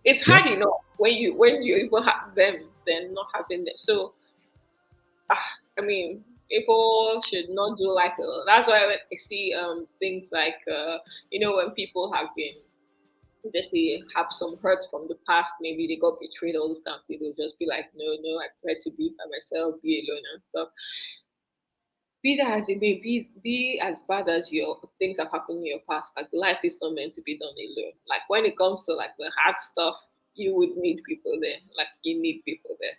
It's Yep. hard enough when you even have them than not having them. So I mean, people should not do like that's why when I see things like when people have been they say have some hurt from the past, maybe they got betrayed all this time, they'll just be like, no, I prefer to be by myself, be alone and stuff. Be that as it may be as bad as your things have happened in your past. Like life is not meant to be done alone. Like when it comes to like the hard stuff, you would need people there. Like you need people there.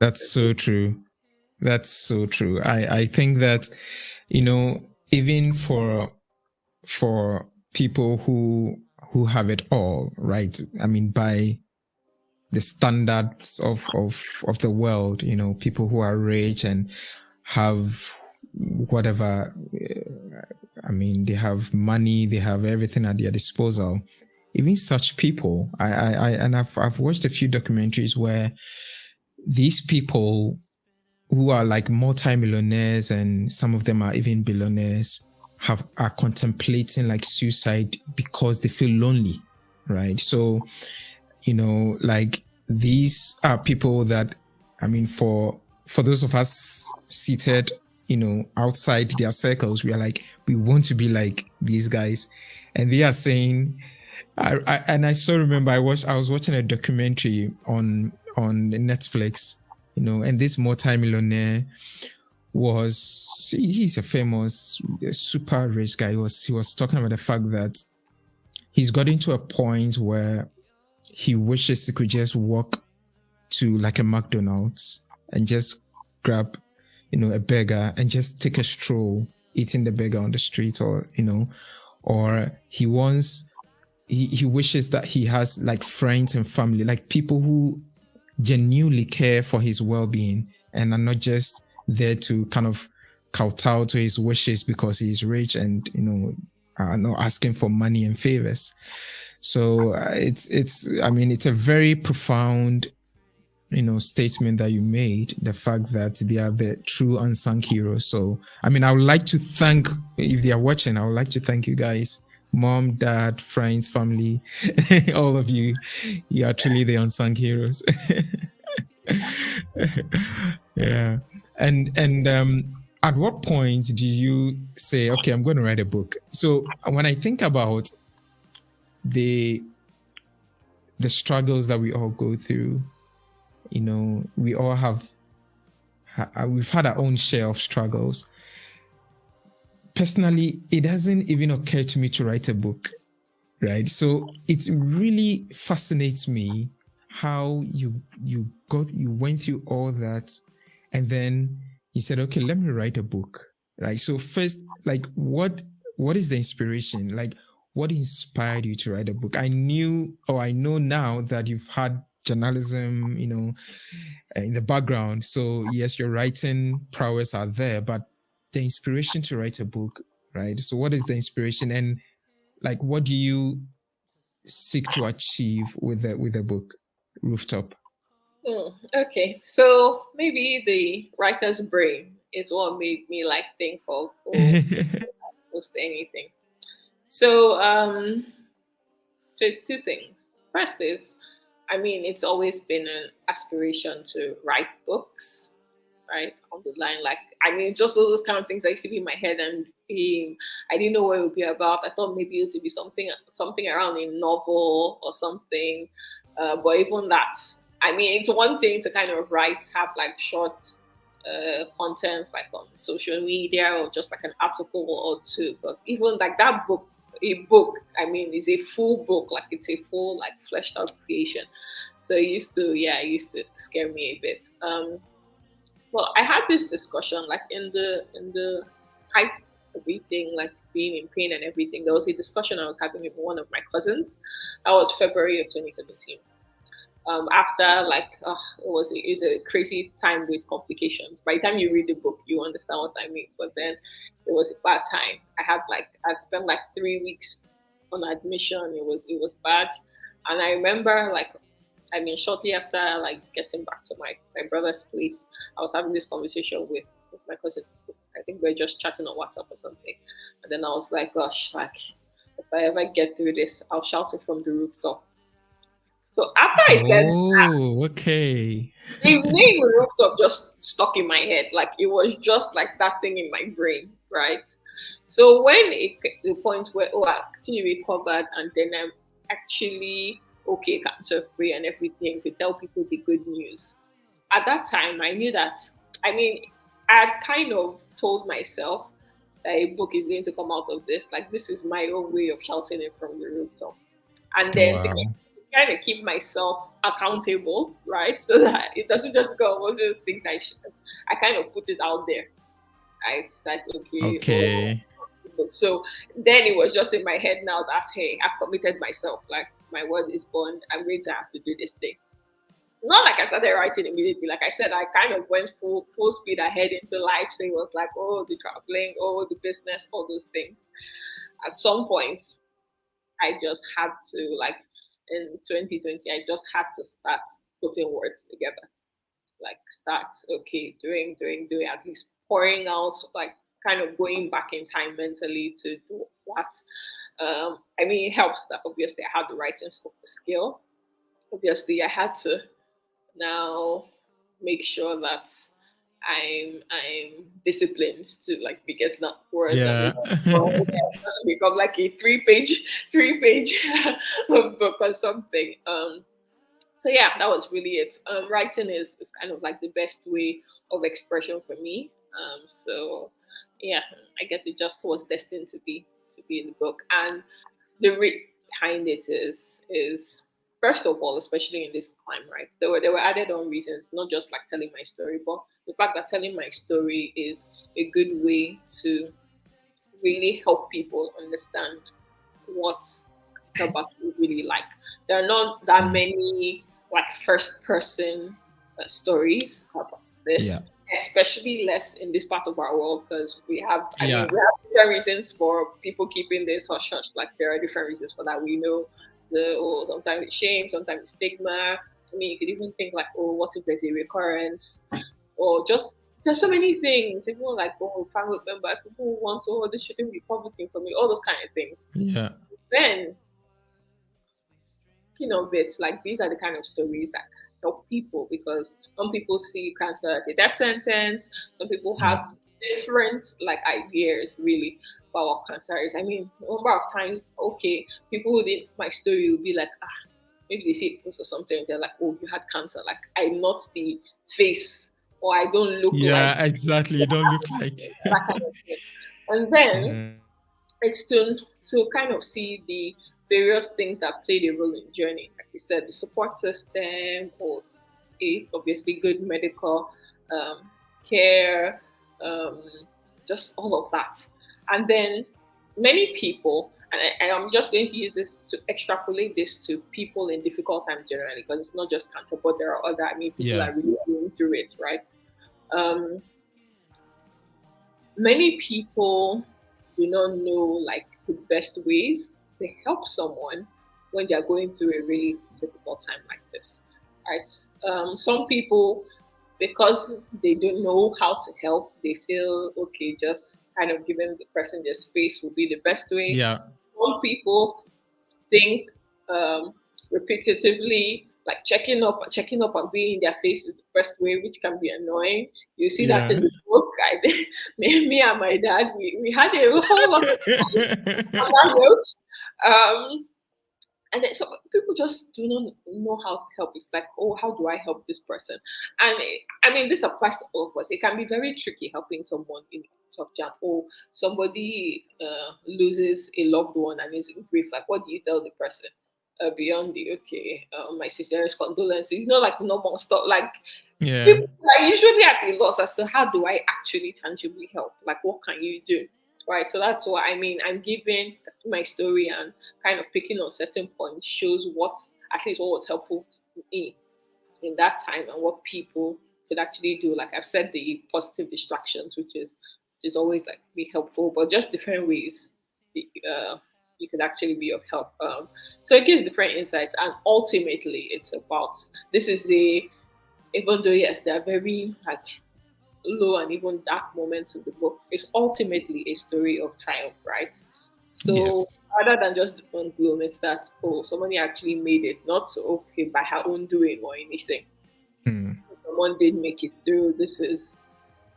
That's so true. That's so true. I think that, even for people who have it all, right? I mean, by the standards of the world, people who are rich and have whatever, I mean, they have money, they have everything at their disposal. Even such people, I've watched a few documentaries where these people who are like multimillionaires and some of them are even billionaires are contemplating like suicide because they feel lonely, right? So, like these are people that, I mean, for those of us seated, outside their circles, we are like, we want to be like these guys. And they are saying, I still remember I was watching a documentary on Netflix, and this multi-millionaire he's a famous, super rich guy. He was talking about the fact that he's gotten to a point where he wishes he could just walk to like a McDonald's and just grab, a burger and just take a stroll eating the burger on the street, or he wishes that he has like friends and family, like people who genuinely care for his well-being and are not just there to kind of kowtow to his wishes because he's rich and are not asking for money and favors. So it's a very profound statement that you made, the fact that they are the true unsung heroes. So I mean, I would like to thank, if they are watching, I would like to thank you guys, mom, dad, friends, family, all of you. You are truly the unsung heroes. Yeah. And at what point do you say, okay, I'm going to write a book? So when I think about the struggles that we all go through, we all we've had our own share of struggles. Personally, it hasn't even occurred to me to write a book, right? So it really fascinates me how you went through all that, and then you said, okay, let me write a book, right? So first, like, what is the inspiration? Like, what inspired you to write a book? I know now that you've had journalism, in the background. So yes, your writing prowess are there, but the inspiration to write a book, right? So what is the inspiration, and like, what do you seek to achieve with the book, Rooftop? Okay, so maybe the writer's brain is what made me like think of almost anything. So so it's two things. First is, I mean, it's always been an aspiration to write books, right? On the line, like, I mean, it's just all those kind of things I used to be in my head, and I didn't know what it would be about. I thought maybe it would be something around a novel or something, but even that, I mean, it's one thing to kind of write, have like short contents like on social media or just like an article or two, but even like that book, a book, I mean, is a full book, like it's a full like fleshed out creation. So it used to scare me a bit. Well, I had this discussion like in the despite everything, like being in pain and everything, there was a discussion I was having with one of my cousins. That was February of 2017. After like it was a crazy time with complications. By the time you read the book, you understand what I mean. But then it was a bad time. I'd spent like 3 weeks on admission. It was bad, and I remember like shortly after like getting back to my brother's place, I was having this conversation with my cousin. I think we are just chatting on WhatsApp or something, and then I was like, gosh, like if I ever get through this, I'll shout it from the rooftop. So after I said Oh, okay. the name rooftop just stuck in my head. Like it was just like that thing in my brain, right? So when it the point where I actually recovered and then I'm actually okay, cancer free and everything to tell people the good news. At that time I knew that I had kind of told myself that a book is going to come out of this. Like this is my own way of shouting it from the rooftop. And then to Wow. kind of keep myself accountable, right? So that it doesn't just go one of the things I kind of put it out there. I start okay. Okay. So then it was just in my head now that hey, I've committed myself. Like my word is bond. I'm going to have to do this thing. Not like I started writing immediately. Like I said, I kind of went full speed ahead into life. So it was like, oh, the traveling, oh, the business, all those things. At some point, I just had to like in 2020, I just had to start putting words together. Like start okay, doing, at least pouring out, like kind of going back in time mentally to do what. It helps that obviously I had the writing skill. Obviously, I had to now make sure that I'm disciplined to like be getting up words and Yeah. it doesn't become like a three page book or something. So yeah, that was really it. Writing is kind of like the best way of expression for me. So yeah, I guess it just was destined to be in the book. And the behind it is first of all, especially in this climb, right? There were added on reasons, not just like telling my story, but the fact that telling my story is a good way to really help people understand what Kabak is really like. There are not that Mm. many like first person stories about Yeah. this, especially less in this part of our world because Yeah. we have different reasons for people keeping this hush hush. Like there are different reasons for that. We know sometimes it's shame, sometimes it's stigma. You could even think like, oh, what if there's a recurrence? Or just there's so many things. People like, oh, family members, people who want to, oh, this shouldn't be public for me, all those kind of things. Yeah. Then bits like these are the kind of stories that help people because some people see cancer as a death sentence. Some people Yeah. have different like ideas really about what cancer is. A number of times, okay, people who did my story will be like, maybe they see a post or something, they're like, oh, you had cancer. Like I'm not the face or I don't look like Yeah, exactly. You don't look like. that kind of thing. And then Yeah. it's to kind of see the various things that played a role in the journey. Like you said, the support system, or it obviously good medical care, um, just all of that. And then many people, and I'm just going to use this to extrapolate this to people in difficult times generally, because it's not just cancer, but there are other. People Yeah. are really going through it, right? Um, Many people do not know like the best ways to help someone when they're going through a really difficult time like this, right? Some people, because they don't know how to help, they feel okay, just kind of giving the person their space will be the best way. Yeah. Some people think repetitively, like checking up and being in their face is the best way, which can be annoying. You see that Yeah. in the book. Me and my dad, we had a whole lot of on that note. Um, and then so people just do not know how to help. It's like, oh, how do I help this person? And this applies to all of us. It can be very tricky helping someone in tough jam. Or somebody loses a loved one and is in grief. Like, what do you tell the person? beyond the okay, my sincerest condolences. Like normal stuff. Like Yeah. people are usually at a loss as to how do I actually tangibly help? Like what can you do? Right. So that's what I mean. I'm giving my story and kind of picking on certain points shows what at least what was helpful to me in that time and what people could actually do. Like I've said, the positive distractions, which is always like be helpful, but just different ways uh, you could actually be of help. So it gives different insights, and ultimately, it's about this is the even though yes, there are very like low and even dark moments in the book, it's ultimately a story of triumph, right? So Yes. rather than just on gloom, it's that oh, somebody actually made it, not so okay by her own doing or anything. Hmm. Someone did make it through. This is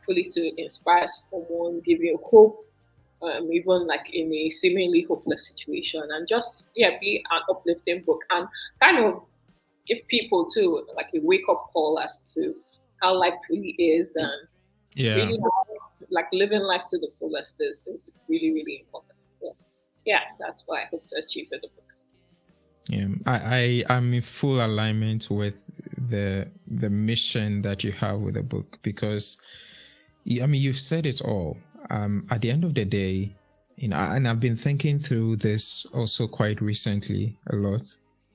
fully to inspire someone, give you hope, even like in a seemingly hopeless situation, and just yeah, be an uplifting book and kind of give people too like a wake up call as to how life really is and Yeah. really how, like living life to the fullest is really really important. So yeah, that's what I hope to achieve with the book. Yeah. I am in full alignment with the mission that you have with the book because I mean you've said it all. At the end of the day, and I've been thinking through this also quite recently a lot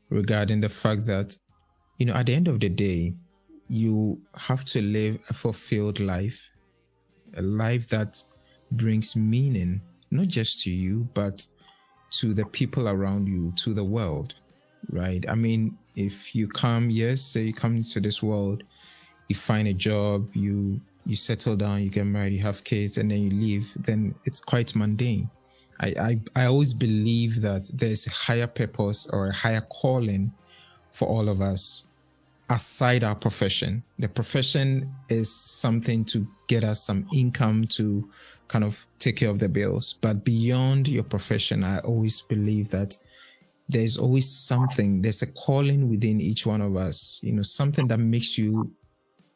regarding the fact that at the end of the day, you have to live a fulfilled life, a life that brings meaning, not just to you, but to the people around you, to the world, right? I mean, if you come, yes, say you come to this world, you find a job, you settle down, you get married, you have kids, and then you leave, then it's quite mundane. I always believe that there's a higher purpose or a higher calling for all of us aside our profession. The profession is something to get us some income to kind of take care of the bills. But beyond your profession, I always believe that there's always something, there's a calling within each one of us, something that makes you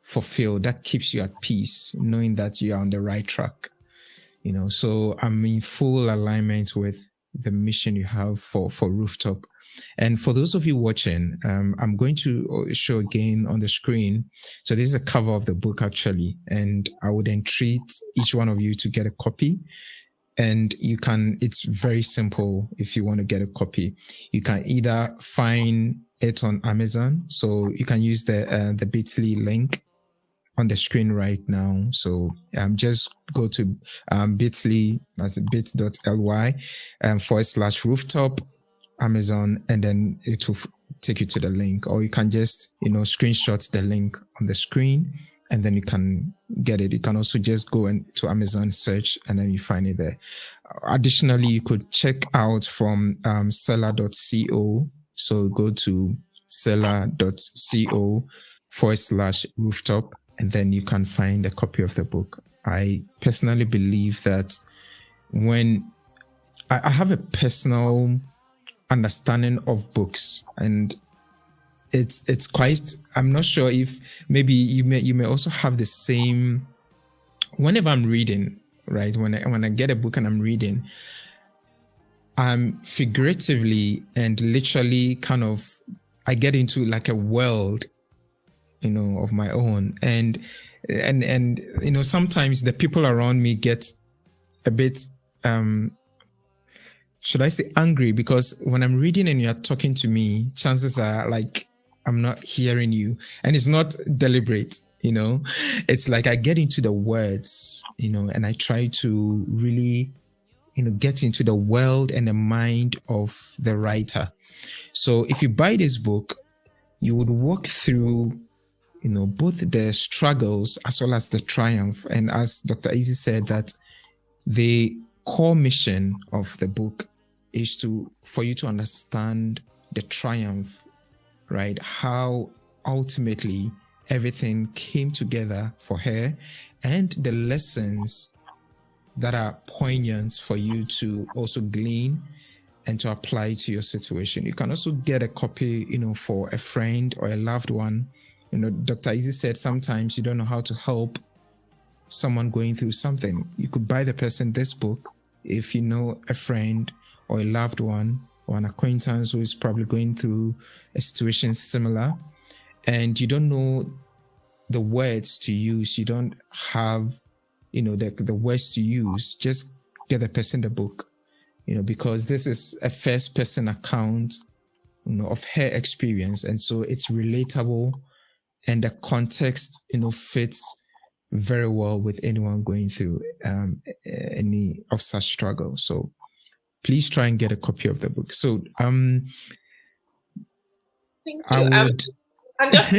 fulfilled, that keeps you at peace, knowing that you are on the right track. So I'm in full alignment with the mission you have for Rooftop. And for those of you watching, I'm going to show again on the screen. So this is a cover of the book actually, and I would entreat each one of you to get a copy. And it's very simple. If you want to get a copy, you can either find it on Amazon. So you can use the bit.ly link on the screen right now. So just go to bit.ly, that's bit.ly /rooftop Amazon, and then it will take you to the link, or you can just screenshot the link on the screen and then you can get it. You can also just go to Amazon, search, and then you find it there. Additionally, you could check out from seller.co. So go to seller.co /rooftop, and then you can find a copy of the book. I personally believe that when I have a personal understanding of books, and it's quite, I'm not sure if maybe you may also have the same. Whenever I'm reading, right, when I get a book and I'm reading, I'm figuratively and literally kind of, I get into like a world of my own, and sometimes the people around me get a bit should I say angry, because when I'm reading and you're talking to me, chances are like I'm not hearing you, and it's not deliberate. It's like I get into the words, and I try to really get into the world and the mind of the writer. So if you buy this book, you would walk through both the struggles as well as the triumph. And as Dr. Izzy said, that the core mission of the book is for you to understand the triumph, right? How ultimately everything came together for her, and the lessons that are poignant for you to also glean and to apply to your situation. You can also get a copy, for a friend or a loved one. Dr. Izzy said sometimes you don't know how to help someone going through something. You could buy the person this book if you know a friend or a loved one or an acquaintance who is probably going through a situation similar, and you don't know the words to use, you don't have, the words to use, just get the person the book, because this is a first person account, of her experience. And so it's relatable, and the context, fits very well with anyone going through any of such struggle. So please try and get a copy of the book. So Thank you. I'm just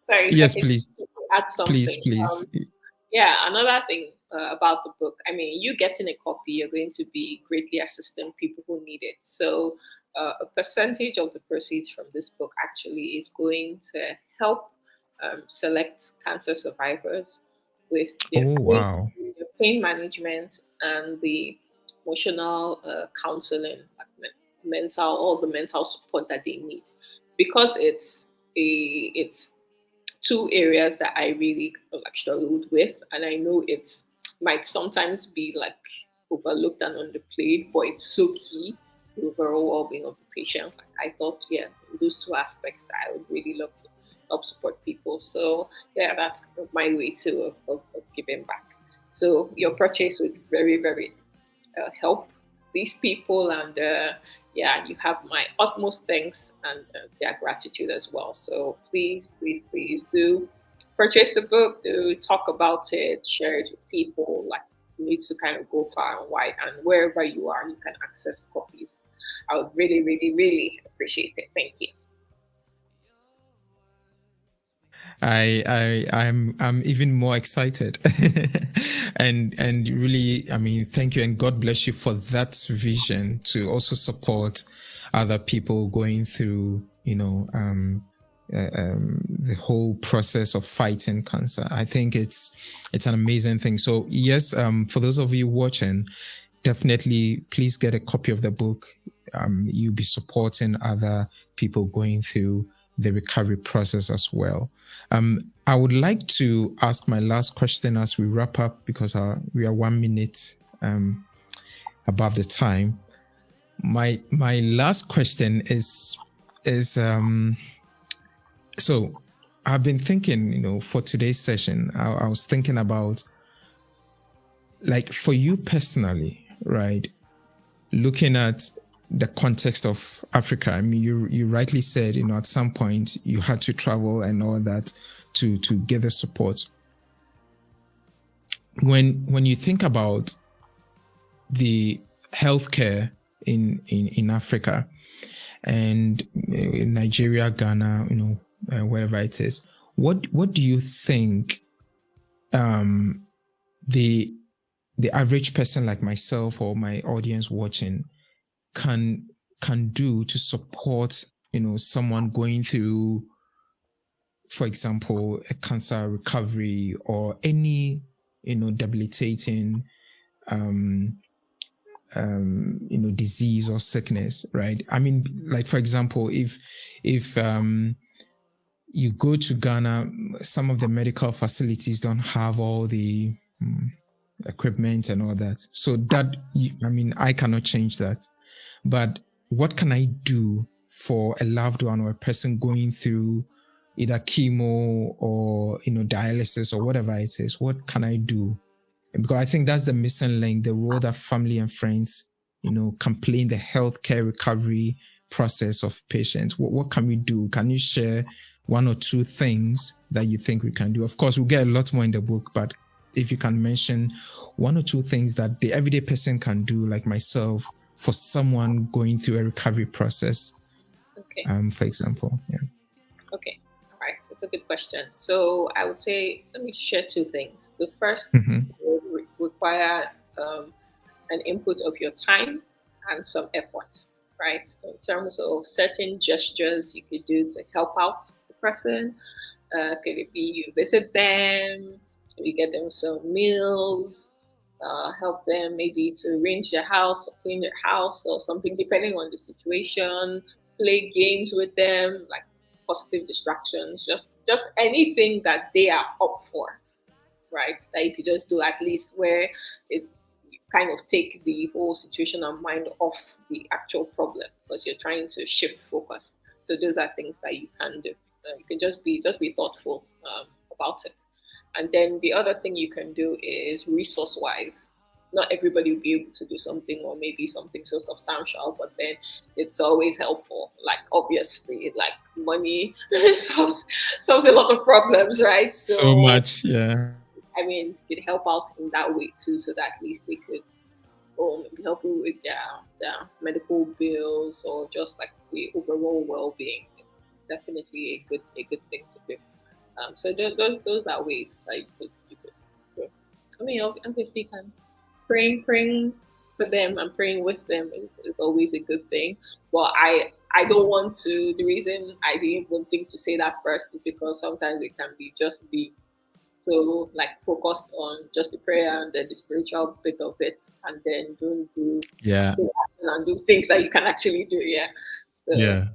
sorry. Yes, please. Add something. Please. Another thing about the book. I mean, you getting a copy, you're going to be greatly assisting people who need it. So a percentage of the proceeds from this book actually is going to help select cancer survivors with their pain management and the emotional counseling, all the mental support that they need, because it's two areas that I really struggled with, and I know it might sometimes be like overlooked and underplayed, but it's so key to the overall well-being of the patient. I thought, those two aspects that I would really love to help support people. So that's my way too of giving back. So your purchase would very, very help these people, and you have my utmost thanks and their gratitude as well. So please do purchase the book, do talk about it, share it with people. Like, it needs to kind of go far and wide, and wherever you are, you can access copies. I would really, really, really appreciate it. Thank you. I'm even more excited, and really, I mean, thank you, and God bless you for that vision to also support other people going through, the whole process of fighting cancer. I think it's an amazing thing. So yes, for those of you watching, definitely please get a copy of the book. You'll be supporting other people going through the recovery process as well. I would like to ask my last question as we wrap up, because we are 1 minute above the time. My last question is so I've been thinking, for today's session, I was thinking about, like, for you personally, right? Looking at the context of Africa. I mean, you rightly said, at some point you had to travel and all that to get the support. When you think about the healthcare in Africa and in Nigeria, Ghana, wherever it is, what do you think the average person like myself or my audience watching can do to support, someone going through, for example, a cancer recovery or any, debilitating, disease or sickness, right? I mean, like, for example, if you go to Ghana, some of the medical facilities don't have all the equipment and all that. So that, I cannot change that. But what can I do for a loved one or a person going through either chemo or, dialysis or whatever it is? What can I do? Because I think that's the missing link, the role that family and friends, can play in the healthcare recovery process of patients. What can we do? Can you share one or two things that you think we can do? Of course, we'll get a lot more in the book, but if you can mention one or two things that the everyday person can do, like myself, for someone going through a recovery process, okay. For example. Yeah. Okay. All right. So it's a good question. So I would say, let me share two things. The first will require an input of your time and some effort, right? In terms of certain gestures you could do to help out the person. Could it be you visit them, you get them some meals, help them maybe to arrange their house or clean their house or something, depending on the situation, play games with them, like positive distractions, just anything that they are up for, right? That you could just do, at least where it kind of take the whole situation and mind off the actual problem because you're trying to shift focus. So those are things that you can do. You can just be thoughtful about it. And then the other thing you can do is resource wise. Not everybody will be able to do something or maybe something so substantial, but then it's always helpful. Like obviously, like money solves a lot of problems, right? So So much, yeah. I mean, it could help out in that way too, so that at least they could maybe help you with their medical bills or just like the overall well-being. It's definitely a good thing to do. So those are ways that you could do. I mean, obviously, you can praying for them and praying with them is always a good thing. But I don't want to. The reason I didn't even think to say that first is because sometimes it can be so like focused on just the prayer and then the spiritual bit of it, and then don't do Yeah, do action and do things that you can actually do. Yeah. So yeah,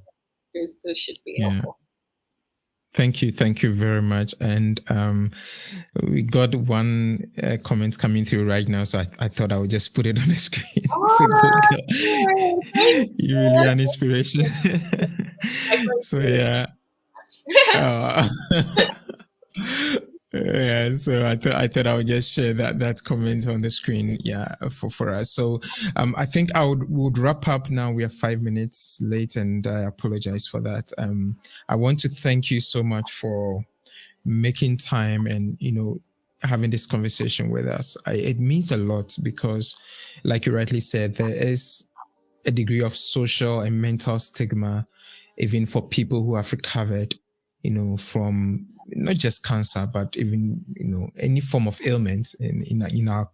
those should be yeah. helpful. Thank you very much. And we got one comment coming through right now, so I thought I would just put it on the screen. So good Oh, girl. You're really an inspiration. I So yeah. Uh, yeah, so I thought I would just share that comment on the screen, yeah, for us. So I think would wrap up now. We are 5 minutes late, and I apologize for that. I want to thank you so much for making time and having this conversation with us. It means a lot because, like you rightly said, there is a degree of social and mental stigma, even for people who have recovered, from not just cancer, but even, any form of ailment in our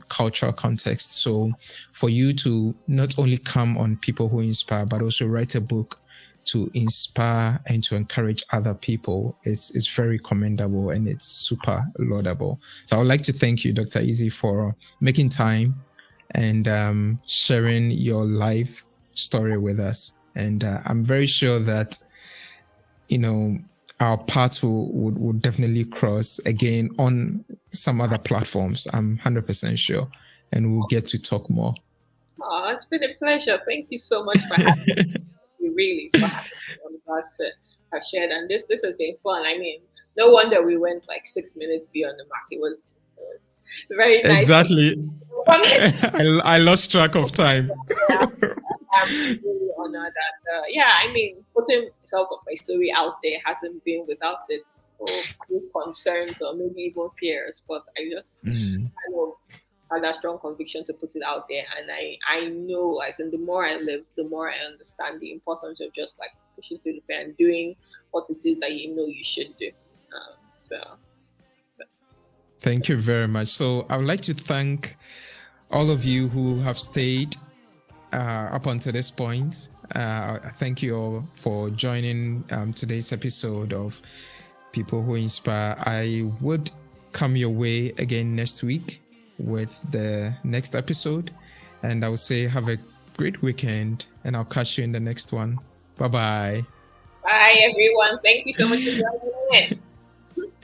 cultural context. So for you to not only come on People Who Inspire, but also write a book to inspire and to encourage other people, it's very commendable and it's super laudable. So I would like to thank you, Dr. Izzy, for making time and sharing your life story with us. And I'm very sure that, our paths would definitely cross again on some other platforms. I'm 100% sure. And we'll get to talk more. Oh, it's been a pleasure. Thank you so much for having me, really, for having me. I'm glad to have shared. And this has been fun. I mean, no wonder we went like 6 minutes beyond the mark. It was very nice. Exactly. I lost track of time. Yeah, I'm really honored that, I mean, putting myself of my story out there hasn't been without its own concerns or maybe even fears, but I just kind of had that strong conviction to put it out there. And I know, as in the more I live, the more I understand the importance of just like pushing through the fear and doing what it is that you should do. So. Thank you very much. So I would like to thank all of you who have stayed up until this point. Thank you all for joining today's episode of People Who Inspire. I would come your way again next week with the next episode. And I would say have a great weekend, and I'll catch you in the next one. Bye-bye. Bye, everyone. Thank you so much for joining in.